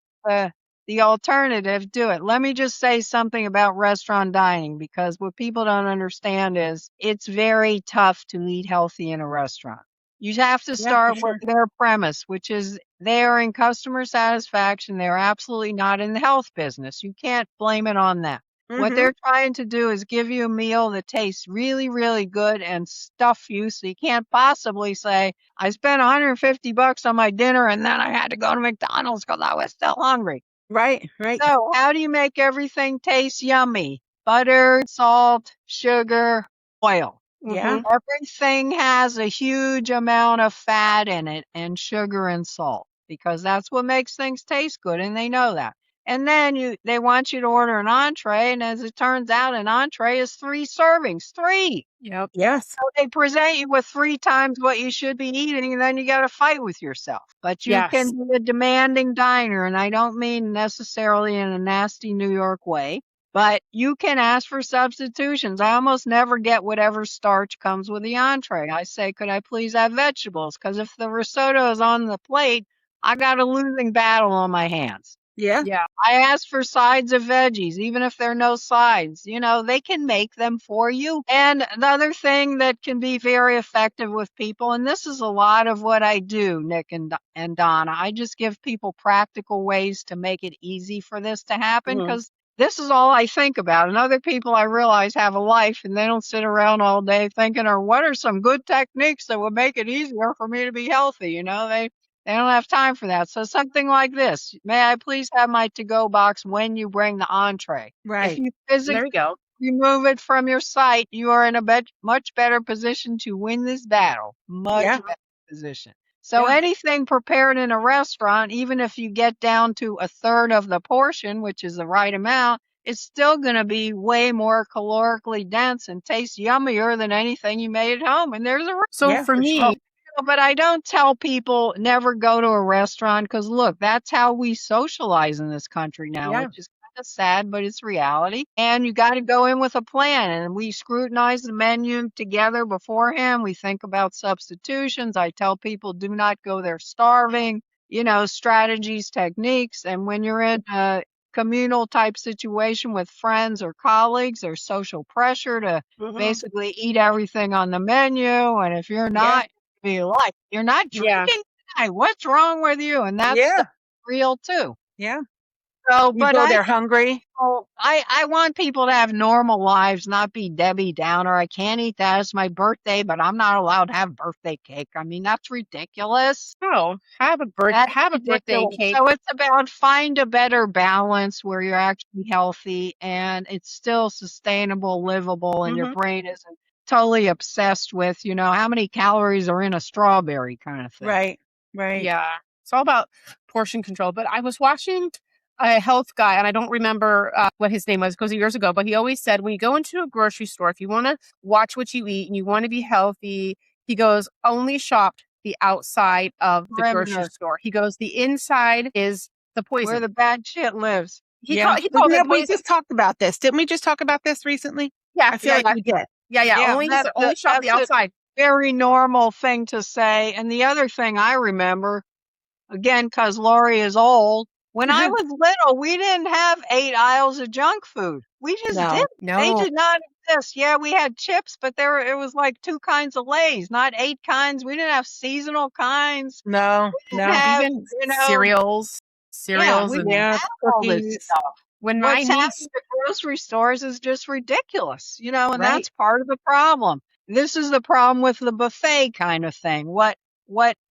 the alternative, do it. Let me just say something about restaurant dining because what people don't understand is it's very tough to eat healthy in a restaurant. You have to Yeah, for start with sure. their premise, which is they are in customer satisfaction. They're absolutely not in the health business. You can't blame it on them. What Mm-hmm. they're trying to do is give you a meal that tastes really, really good and stuff you so you can't possibly say, I spent $150 on my dinner and then I had to go to McDonald's because I was still hungry. Right. Right. So, how do you make everything taste yummy? Butter, salt, sugar, oil. Yeah. Mhm. Everything has a huge amount of fat in it and sugar and salt because that's what makes things taste good and they know that. And then they want you to order an entree and as it turns out an entree is 3 servings. 3. Yep. Yes. So they present you with 3 times what you should be eating, and then you got to fight with yourself. But you can Yes. be a demanding diner, and I don't mean necessarily in a nasty New York way, but you can ask for substitutions. I almost never get whatever starch comes with the entree. I say, could I please have vegetables? Because if the risotto is on the plate, I got a losing battle on my hands. Yeah. Yeah. I ask for sides of veggies, even if there are no sides. They can make them for you. And the other thing that can be very effective with people, and this is a lot of what I do, Nick and Donna, I just give people practical ways to make it easy for this to happen Mhm. because this is all I think about. And other people I realize have a life and they don't sit around all day thinking, or what are some good techniques that would make it easier for me to be healthy? They don't have time for that. So something like this. May I please have my to-go box when you bring the entree? If Right. you physically There we go. remove it from your sight, you are in a much better position to win this battle. Much Yeah. better position. So Yeah. anything prepared in a restaurant, even if you get down to a third of the portion, which is the right amount, it's still going to be way more calorically dense and taste yummier than anything you made at home. And there's a So Yeah, for for me, sure. but I don't tell people never go to a restaurant because look, that's how we socialize in this country now, yeah. which is kind of sad, but it's reality. And you got to go in with a plan. And we scrutinize the menu together beforehand. We think about substitutions. I tell people do not go there starving, strategies, techniques. And when you're in a communal type situation with friends or colleagues, there's social pressure to Mhm. basically eat everything on the menu. And if you're Yeah. not, be like, you're not Yeah. drinking tonight. What's wrong with you? And that Yeah. stuff's real too. Yeah. So, You but go there hungry. I want people to have normal lives, not be Debbie Downer. I can't eat that. It's my birthday, but I'm not allowed to have birthday cake. I mean, that's ridiculous. No, That's have a birthday ridiculous. cake. So it's about find a better balance where you're actually healthy and it's still sustainable, livable, and your Hmm. brain isn't totally obsessed with, how many calories are in a strawberry kind of thing. Right. Right. Yeah, it's all about portion control. But I was watching a health guy, and I don't remember what his name was because years ago, but he always said when you go into a grocery store, if you want to watch what you eat and you want to be healthy, he goes, only shop the outside of the grocery Perimeter, store. He goes, the inside is the where poison. the bad shit lives. Yeah. He called it We poison. just talked about this. Didn't we just talk about this recently? Yeah, I feel yeah, like yeah, we did. yeah. Yeah, Only he said, only shop the that's a outside. very normal thing to say. And the other thing I remember, again, because Lorie is old, when I was little, we didn't have 8 aisles of junk food. We just No. didn't. They No, did not exist. Yeah, we had chips, but it was like 2 kinds of Lay's, not 8 kinds. We didn't have seasonal kinds. No. We didn't No. have, even you know, yeah, cereals, we didn't and Yeah. have all this Cookies. stuff. when my What's niece, happening at grocery stores is just ridiculous, and Right. that's part of the problem. This is the problem with the buffet kind of thing. What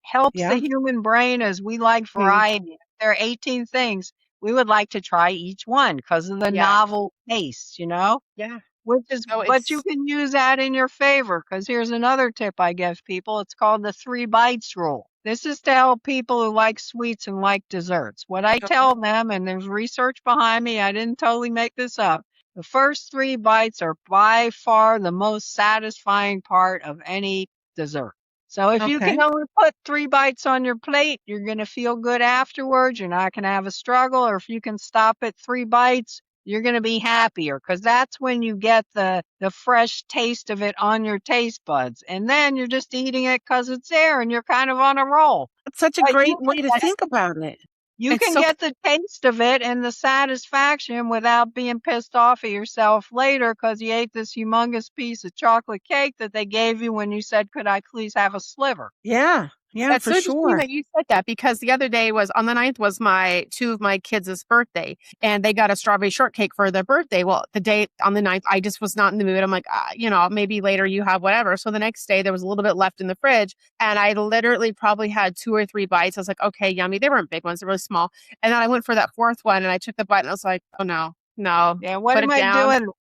helps the Yeah. human brain is we like Food. variety. If there are 18 things, we would like to try each one because of the yeah, novel taste. yeah. So But you it's can use that in your favor because here's another tip I give people. It's called the 3 bites rule. This is to help people who like sweets and like desserts. What I Okay. tell them, and there's research behind me, I didn't totally make this up. The first 3 bites are by far the most satisfying part of any dessert. So if you can Okay. only put 3 bites on your plate, you're going to feel good afterwards. You're not going to have a struggle. Or if you can stop at 3 bites, you're going to be happier because that's when you get the fresh taste of it on your taste buds. And then you're just eating it because it's there and you're kind of on a roll. It's such a But great way to think about it. you It's can so get the taste of it and the satisfaction without being pissed off at yourself later because you ate this humongous piece of chocolate cake that they gave you when you said, "Could I please have a sliver?" yeah. Yeah, That's for so interesting sure. that you said that because the other day was on the 9th was two of my kids' birthday and they got a strawberry shortcake for their birthday. Well, the day on the 9th, I just was not in the mood. I'm like, maybe later you have whatever. So the next day there was a little bit left in the fridge and I literally probably had 2 or 3 bites. I was like, okay, yummy. They weren't big ones. They're really small. And then I went for that fourth one and I took the bite and I was like, oh no, Yeah, what put am it I down. doing?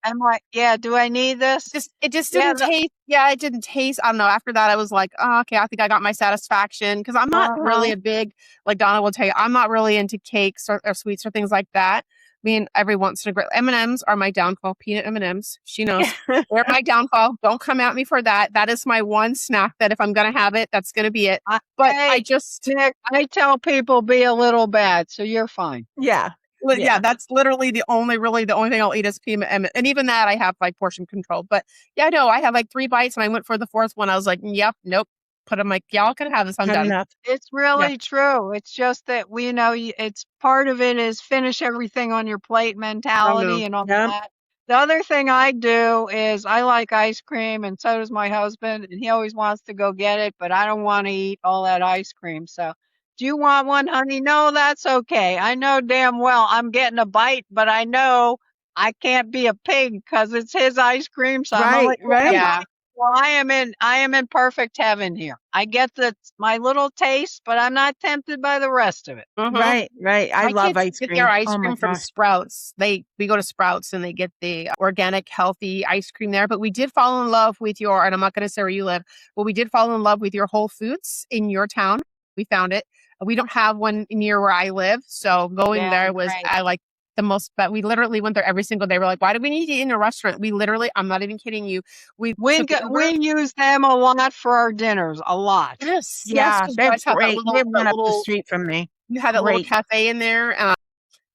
Do I need this? It just Yeah, didn't taste. Yeah, it didn't taste. I don't know. After that, I was like, oh, okay, I think I got my satisfaction because I'm not really uh-huh. a big, like Donna will tell you, I'm not really into cakes or sweets or things like that. I mean, every once in a great M&Ms are my downfall. Peanut M&Ms, she knows. They're my downfall. Don't come at me for that. That is my one snack that if I'm gonna have it, that's gonna be it. But I Hey, just, Nick, I tell people be a little bad, so you're fine. Yeah. yeah, that's literally really the only thing I'll eat is peanut M. And even that I have like portion control. But yeah, no, I had like 3 bites and I went for the fourth one. I was like, yep, nope. Put them like, y'all can have this. I'm Had done. enough. It's Yeah. really true. It's just that it's part of it is finish everything on your plate I know. mentality and all Yep. that. The other thing I do is I like ice cream and so does my husband and he always wants to go get it, but I don't want to eat all that ice cream. So, do you want one, honey? No, that's okay. I know damn well I'm getting a bite, but I know I can't be a pig because it's his ice cream, so I'm only Right. getting a Right. Yeah. bite. Well, I am in perfect heaven here. I get my little taste, but I'm not tempted by the rest of it. Mhm. Right. Right. I My love kids ice get their cream. ice Oh my cream from gosh. Sprouts. We go to Sprouts and they get the organic, healthy ice cream there. But we did fall in love with and I'm not going to say where you live, but we did fall in love with your Whole Foods in your town. We found it. We don't have one near where I live. So going Yeah, there was, great. I like the most, but we literally went there every single day. We're like, why do we need to eat in a restaurant? We literally, I'm not even kidding you. We took Uber. We use them a lot for our dinners, a lot. Yes, Yeah. because you They're guys have great. They one up the street from me. you had that little Great. cafe in there.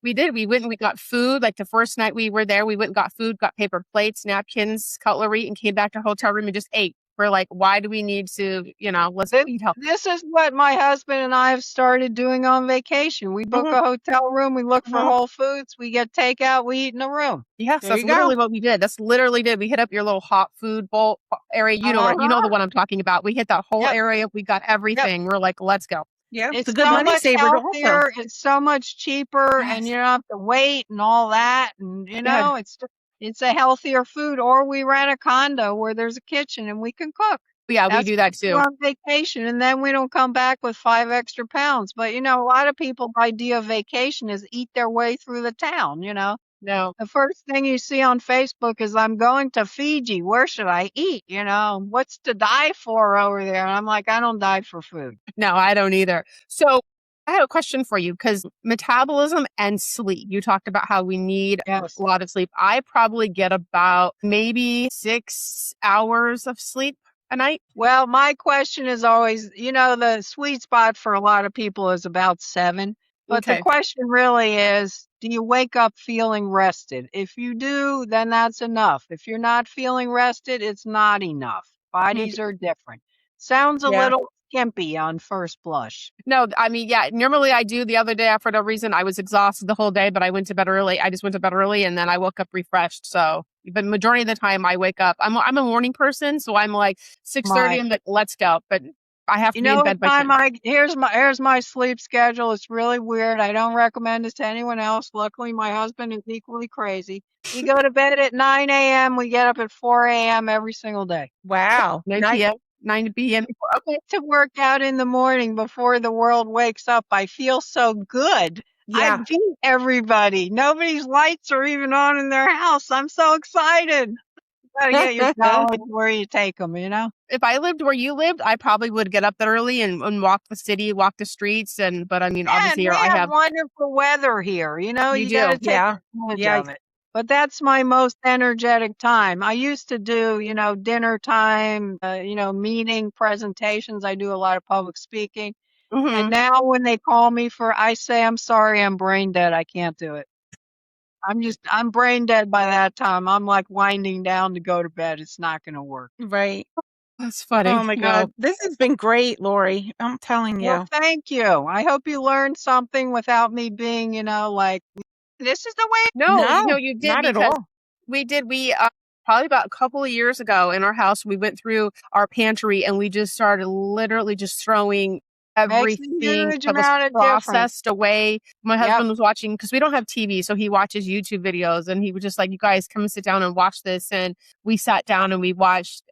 We did. We went and we got food. Like the first night we were there, we went and got food, got paper plates, napkins, cutlery, and came back to our hotel room and just ate. We're like, why do we need to, let's eat healthy? This is what my husband and I have started doing on vacation. We book Mhm. a hotel room, we look for Mhm. Whole Foods, we get takeout, we eat in a room. Yes, There that's you go. literally what we did. That's literally did. We hit up your little hot food bowl area. You know the one I'm talking about. We hit that whole Yep. area. We got everything. We're like, let's go. Yeah. It's a It's good so money much saver also. healthier, it's so much cheaper, and Yes. you don't have to wait and all that, and, Yeah. it's a healthier food, or we rent a condo where there's a kitchen and we can cook. Yeah, we That's do what that we do too. on vacation, and then we don't come back with 5 extra pounds, but, a lot of people's idea of vacation is eat their way through the town. No, The first thing you see on Facebook is, "I'm going to Fiji. Where should I eat?" "What's to die for over there?" And I'm like, "I don't die for food." no, I don't either. So I have a question for you because metabolism and sleep, you talked about how we need Yes. a lot of sleep. I probably get about maybe 6 hours of sleep a night. Well, my question is always, the sweet spot for a lot of people is about 7. But the Okay. question really is, do you wake up feeling rested? If you do, then that's enough. If you're not feeling rested, it's not enough. Bodies are different. Sounds a Yeah. little skimpy on first blush. No, I mean, yeah, normally I do. The other day, for no reason, I was exhausted the whole day, but I went to bed early. I just went to bed early and then I woke up refreshed. So, but majority of the time I wake up, I'm a morning person. So I'm like 6:30, My I'm like, let's go. But I have You to be in know what bed by time 10. here's my sleep schedule. It's really weird. I don't recommend this to anyone else. Luckily, my husband is equally crazy. We go to bed at 9 a.m. We get up at 4 a.m. every single day. Wow. 9 p.m., 9 p.m. Okay. To work out in the morning before the world wakes up. I feel so good. I Yeah. beat everybody. Nobody's lights are even on in their house. I'm so excited. You gotta get your dollars where you take them. If I lived where you lived, I probably would get up that early and walk the city, walk the streets. But I mean, Yeah, and obviously here we I have have, wonderful weather here. you You gotta do. take Yeah. advantage Yeah. of it. But that's my most energetic time. I used to do, dinner time, meeting presentations. I do a lot of public speaking. And Hmm. now when they call me I say, "I'm sorry, I'm brain dead. I can't do it." I'm brain dead by that time. I'm like winding down to go to bed. It's not going to work. Right. That's Oh funny. my No. God. This has been great, Lorie. I'm telling Well, you. thank you. I hope you learned something without me being, like, this is the way. No, No, you did not at because all. we did. We probably about a couple of years ago in our house, we went through our pantry and we just started literally just throwing Makes a everything huge that was amount of difference. processed away. My Yep. husband was watching because we don't have TV, so he watches YouTube videos and he was just like, "You guys come and sit down and watch this." And we sat down and we watched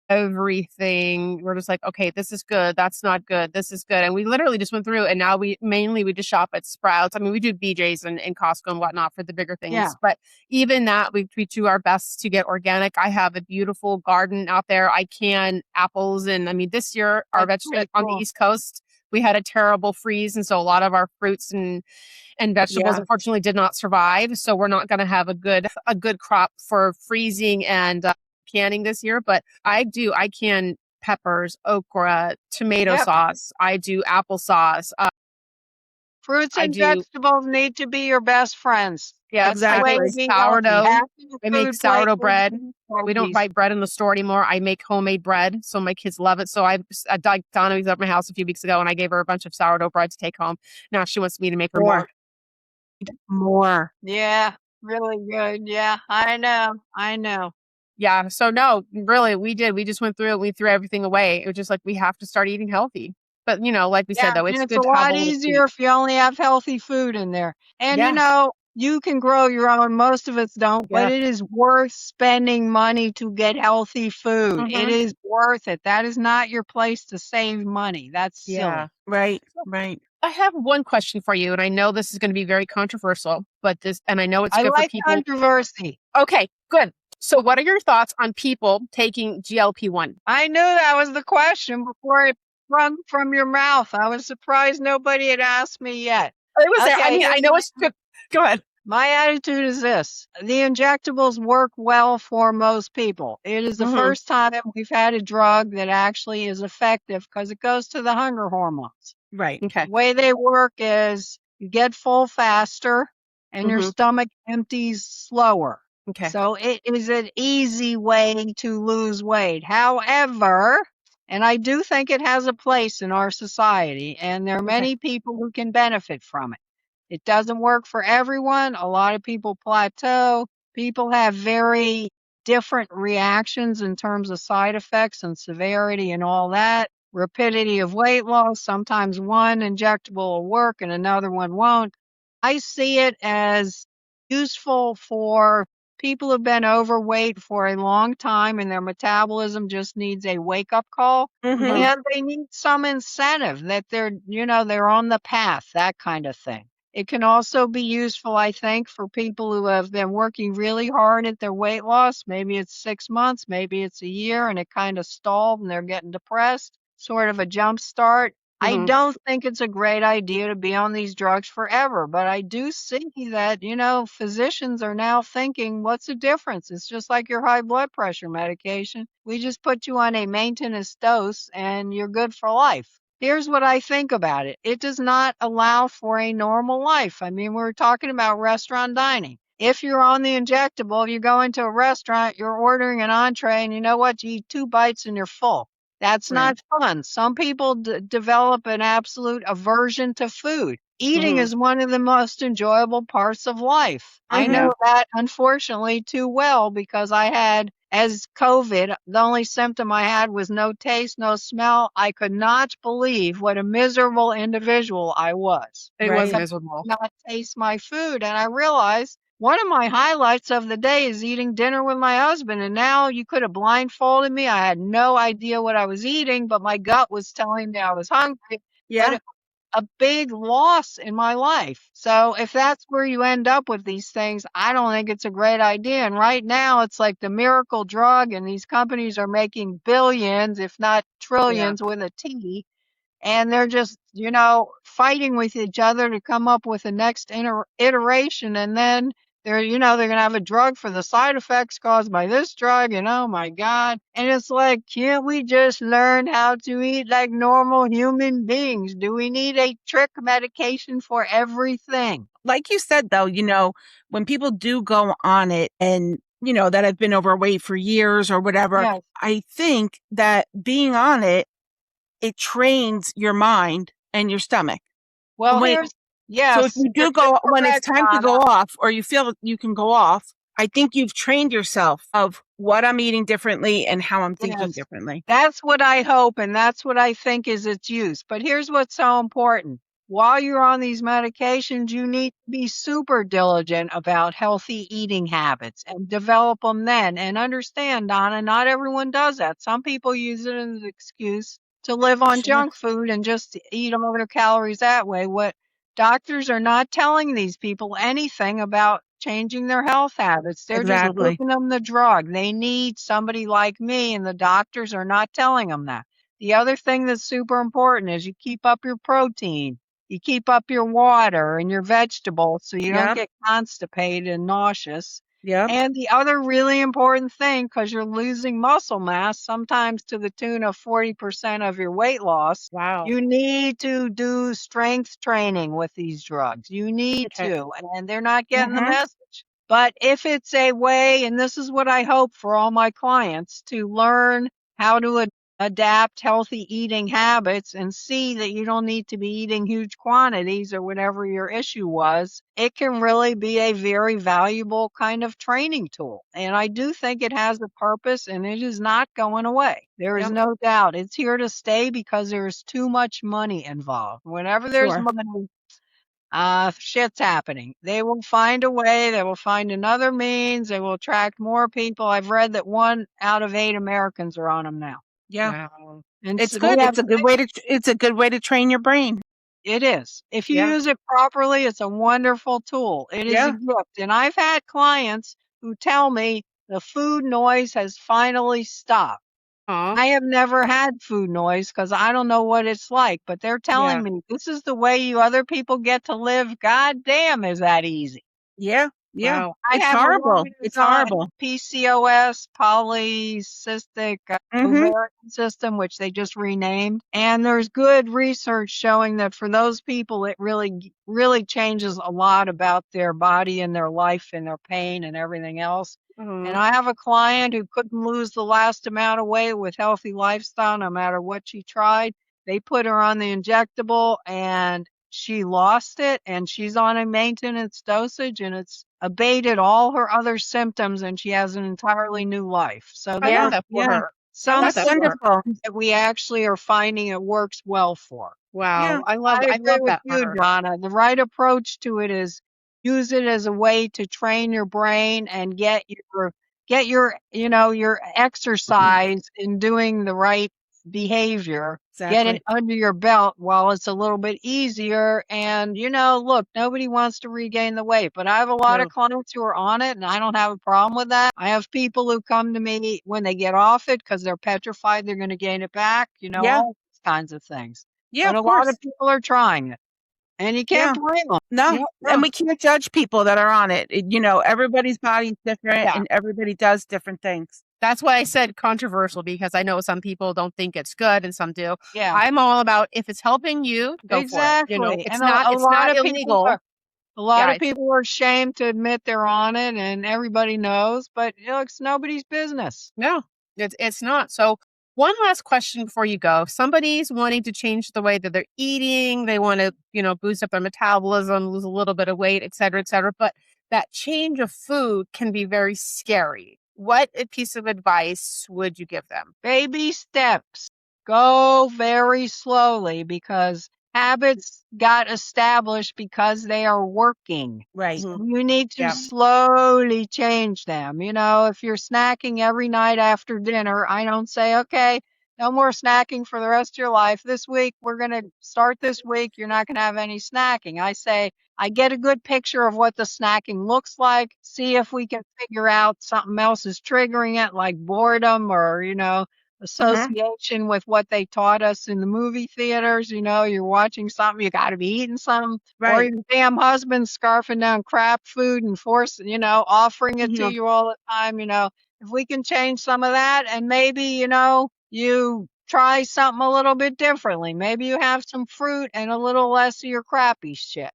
everything. We're just like, okay, this is good. That's not good. This is good. And we literally just went through and now we just shop at Sprouts. I mean, we do BJ's and Costco and whatnot for the bigger Yeah. things. But even that, we do our best to get organic. I have a beautiful garden out there. I can apples. And I mean, this year, our That's vegetables pretty on the cool. East Coast, we had a terrible freeze. And so a lot of our fruits and vegetables Yeah. unfortunately did not survive. So we're not going to have a good crop for freezing and canning this year. But I can peppers, okra, tomato Yep. sauce. I do applesauce. Fruits I and do, vegetables need to be your best friends. yes, That's the I way do to Exactly. be healthy. sourdough. Half of the I make food plate sourdough will bread. be We don't veggies. buy bread in the store anymore. I make homemade bread, so my kids love it. So Donna was at my house a few weeks ago, and I gave her a bunch of sourdough bread to take home. Now she wants me to make her more. More. More. Yeah, really good. Yeah, I know. I know. Yeah. So no, really, we did. We just went through it. We threw everything away. It was just like we have to start eating healthy. But like we said, Yeah, though, and it's it's a good to have a lot little treat. easier if you only have healthy food in there. And Yeah. you can grow your own. Most of us don't, but Yeah. it is worth spending money to get healthy food. It Hmm. is worth it. That is not your place to save money. That's Yeah. silly. Right. Right. I have one question for you, and I know this is going to be very controversial, and I know it's I good for like people. controversy. Okay, good. So, what are your thoughts on people taking GLP-1? I knew that was the question before it sprung from your mouth. I was surprised nobody had asked me yet. It was there. I Okay, mean, I know it's good. Go ahead. my attitude is this. The injectables work well for most people. It is the Hmm. first time we've had a drug that actually is effective because it goes to the hunger hormones. Right. Okay. The way they work is you get full faster and your Hmm. stomach empties slower. Okay. So it is an easy way to lose weight. However, and I do think it has a place in our society, and there are Okay. many people who can benefit from it. It doesn't work for everyone. A lot of people plateau. People have very different reactions in terms of side effects and severity and all that. rapidity of weight loss. Sometimes one injectable will work and another one won't. I see it as useful for people who've been overweight for a long time and their metabolism just needs a wake up call. Mm-hmm. And they need some incentive that they're on the path, that kind of thing. It can also be useful, I think, for people who have been working really hard at their weight loss. Maybe it's 6 months, maybe it's a year, and it kind of stalled and they're getting depressed. Sort of a jump start. I Mhm. don't think it's a great idea to be on these drugs forever, but I do see that, physicians are now thinking, what's the difference? It's just like your high blood pressure medication. We just put you on a maintenance dose and you're good for life. Here's what I think about it. It does not allow for a normal life. I mean, we're talking about restaurant dining. If you're on the injectable, you go into a restaurant, you're ordering an entree, and you know what? You eat 2 bites and you're full. That's Right. not fun. Some people develop an absolute aversion to food. Eating Mhm. is one of the most enjoyable parts of life. I Mm-hmm. know that unfortunately too well because as COVID, the only symptom I had was no taste, no smell. I could not believe what a miserable individual I was It was Right. because I miserable. could not taste my food. And I realized one of my highlights of the day is eating dinner with my husband. And now you could have blindfolded me. I had no idea what I was eating, but my gut was telling me I was hungry. But Yeah. it was a big loss in my life. So if that's where you end up with these things, I don't think it's a great idea. And right now it's like the miracle drug, and these companies are making billions, if not Yeah. trillions with a T, and they're just fighting with each other to come up with the next iteration, and then they're going to have a drug for the side effects caused by this drug, and oh my god, and it's like, can't we just learn how to eat like normal human beings? Do we need a trick medication for everything? Like you said, though, when people do go on it and, that have been overweight for years or whatever, Yes. I think that being on it trains your mind and your stomach. Well, When So if yes, you you're do go, when it's correct, time to Donna. go off, or you feel that you can go off, I think you've trained yourself of what I'm eating differently and how I'm thinking Yes. differently. That's what I hope, and that's what I think is its use. But here's what's so important. While you're on these medications, you need to be super diligent about healthy eating habits and develop them then. And understand, Donna, not everyone does that. Some people use it as an excuse to live on Sure. junk food and just eat all their calories that way. What doctors are not telling these people anything about changing their health habits. They're just Exactly. giving them the drug. They need somebody like me, and the doctors are not telling them that. The other thing that's super important is you keep up your protein, you keep up your water and your vegetables so you don't Yep. get constipated and nauseous. Yep. And the other really important thing, because you're losing muscle mass, sometimes to the tune of 40% of your weight loss, Wow. you need to do strength training with these drugs. You need Okay. to, and they're not getting the Mm-hmm. message. But if it's a way, and this is what I hope for all my clients, to learn how to adapt healthy eating habits and see that you don't need to be eating huge quantities or whatever your issue was, it can really be a very valuable kind of training tool. And I do think it has a purpose and it is not going away. There is Yep. no doubt. It's here to stay because there is too much money involved. Whenever there's Sure. money, shit's happening. They will find a way. They will find another means. They will attract more people. I've read that 1 out of 8 Americans are on them now. Yeah. Wow. And It's so good. we have, It's a good way to train your brain. it is. If you Yeah. use it properly, it's a wonderful tool. It is a Yeah. gift. And I've had clients who tell me the food noise has finally stopped. Aw. I have never had food noise because I don't know what it's like, but they're telling Yeah. me this is the way you other people get to live. God damn, is that easy? Yeah. Yeah. Wow. I It's have a horrible. woman who's It's on horrible. PCOS, polycystic Mm-hmm. ovarian system, which they just renamed. And there's good research showing that for those people, it really, really changes a lot about their body and their life and their pain and everything else. And Mhm. I have a client who couldn't lose the last amount of weight with healthy lifestyle, no matter what she tried. They put her on the injectable and she lost it, and she's on a maintenance dosage, and it's abated all her other symptoms, and she has an entirely new life. So I love Yeah. there, that for Yeah. her. Oh, some That's that's smart. wonderful. that we actually are finding it works well for. Yeah. Wow. I I agree love with that for you, her. Donna. The right approach to it is use it as a way to train your brain and your exercise in doing the right behavior. Get it Exactly. under your belt while it's a little bit easier. And look, nobody wants to regain the weight, but I have a lot of No. clients who are on it and I don't have a problem with that. I have people who come to me when they get off it because they're petrified they're going to gain it back, Yeah. all these kinds of things. Yeah, But of a lot of course. people are trying it, and you can't Yeah. blame them. No, Yeah. and No. we can't judge people that are on it. Everybody's body's different Yeah. and everybody does different things. That's why I said controversial, because I know some people don't think it's good and some do. Yeah, I'm all about, if it's helping you, go for it. exactly. It's And a, not a it's lot not of people illegal. are a lot Yeah, of people are ashamed to admit they're on it, and everybody knows, but it's nobody's business. no, it's not. So one last question before you go. If somebody's wanting to change the way that they're eating, they want to, boost up their metabolism, lose a little bit of weight, et cetera, but that change of food can be very scary. What a piece of advice would you give them? Baby steps. Go very slowly because habits got established because they are working. Right. So Mhm. you need to Yeah. slowly change them. If you're snacking every night after dinner, I don't say, okay, no more snacking for the rest of your life. This week, we're going to start this week. You're not going to have any snacking. I say, I get a good picture of what the snacking looks like. See if we can figure out something else is triggering it, like boredom or, Hmm. association with what they taught us in the movie theaters. You're watching something, you got to be eating something, or Right. your damn husband scarfing down crap food and offering it to Hmm. you all the time. If we can change some of that and maybe, you try something a little bit differently. Maybe you have some fruit and a little less of your crappy shit.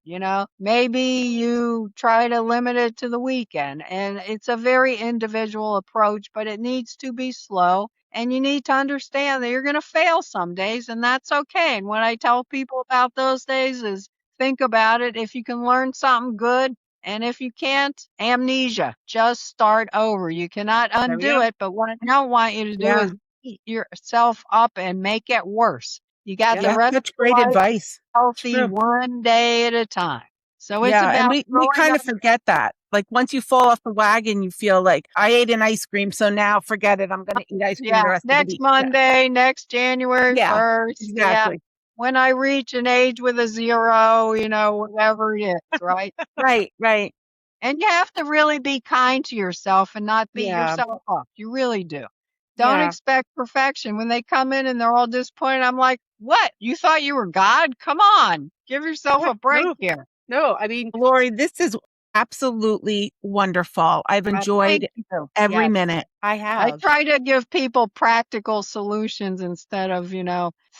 Maybe you try to limit it to the weekend. And it's a very individual approach, but it needs to be slow. And you need to understand that you're going to fail some days, and that's okay. And what I tell people about those days is think about it. If you can learn something good, and if you can't, amnesia, just start over. You cannot There we undo go. it, but what I don't want you to do Yeah. is beat yourself up and make it worse. You got Yep. the Yeah. rest Such of your great life advice. It's healthy true. one day at a time. So it's Yeah. And about we growing kind up. of forget that. Like once you fall off the wagon, you feel like I ate an ice cream. So now forget it. I'm going to eat ice cream the Yeah, rest of the next week. Yeah. Monday, next January Yeah. 1st. Yeah. Exactly. When I reach an age with a zero, whatever it is, right? Right. Right. And you have to really be kind to yourself and not beat Yeah. yourself up. You really do. Don't Yeah. expect perfection. When they come in and they're all disappointed, I'm like, what? You thought you were God? Come on. Give yourself Yeah. a break No. here. No. I mean, Lorie, this is absolutely wonderful. I've Thank enjoyed you. every yes, minute. I I have. try to give people practical solutions instead of,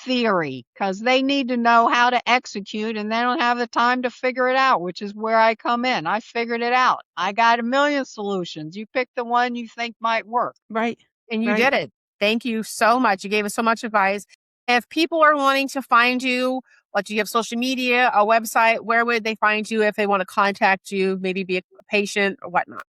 theory, because they need to know how to execute and they don't have the time to figure it out, which is where I come in. I figured it out. I got a million solutions. You pick the one you think might work. Right. And you Right. did it. Thank you so much. You gave us so much advice. If people are wanting to find you, what do you have, social media, a website? Where would they find you if they want to contact you, maybe be a patient or whatnot?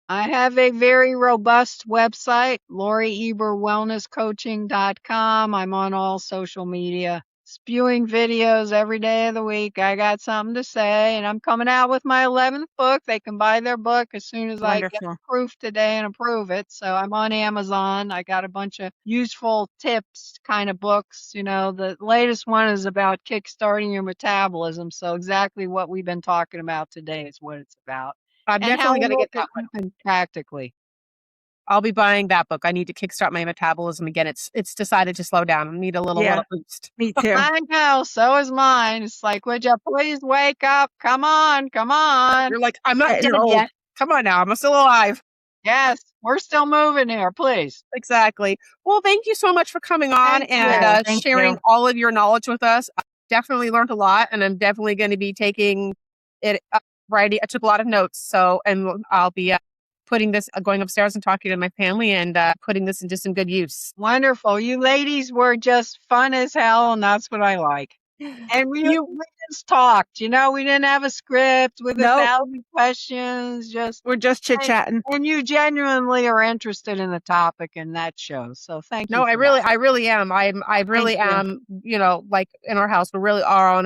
I have a very robust website, LorieEberWellnessCoaching.com. I'm on all social media, spewing videos every day of the week. I got something to say, and I'm coming out with my 11th book. They can buy their book as soon as I get Wonderful. proof today and approve it. So I'm on Amazon. I got a bunch of useful tips kind of books. The latest one is about kickstarting your metabolism. So exactly what we've been talking about today is what it's about I'm and how definitely going to little get can that one. happen practically. I'll be buying that book. I need to kickstart my metabolism again. It's decided to slow down. I need a Yeah. little boost. Me too. I know, so is mine. It's like, would you please wake up? Come on, come on. You're like, I'm not Getting dead old. yet. Come on now. I'm still alive. Yes, we're still moving here, please. Exactly. Well, thank you so much for coming on Thank and you. Oh, thank sharing you. all of your knowledge with us. I definitely learned a lot, and I'm definitely going to be taking it. Writing. I took a lot of notes, and I'll be putting this, going upstairs and talking to my family, and putting this into some good use. Wonderful. You ladies were just fun as hell, and that's what I like. And we You just talked, we didn't have a script with Nope. 1,000 questions, just, We're just chit-chatting. and you genuinely are interested in the topic, and that shows. So thank No, you for that. I really am. I really Thank you. am, like in our house, we really are on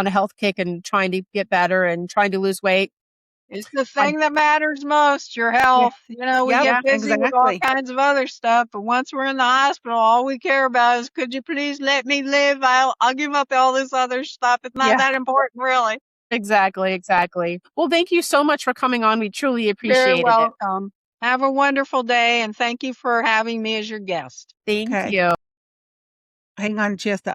a health kick and trying to get better and trying to lose weight. It's the I, thing that matters most, your Yeah. health. We Yep, get busy with all exactly. kinds of other stuff, but once we're in the hospital, all we care about is, could you please let me live? I'll give up all this other stuff. It's not Yeah. that important, really. exactly. Well, thank you so much for coming on. We truly Very appreciated it. welcome. Have a wonderful day, and thank you for having me as your guest. Thank Okay. you. Hang on just a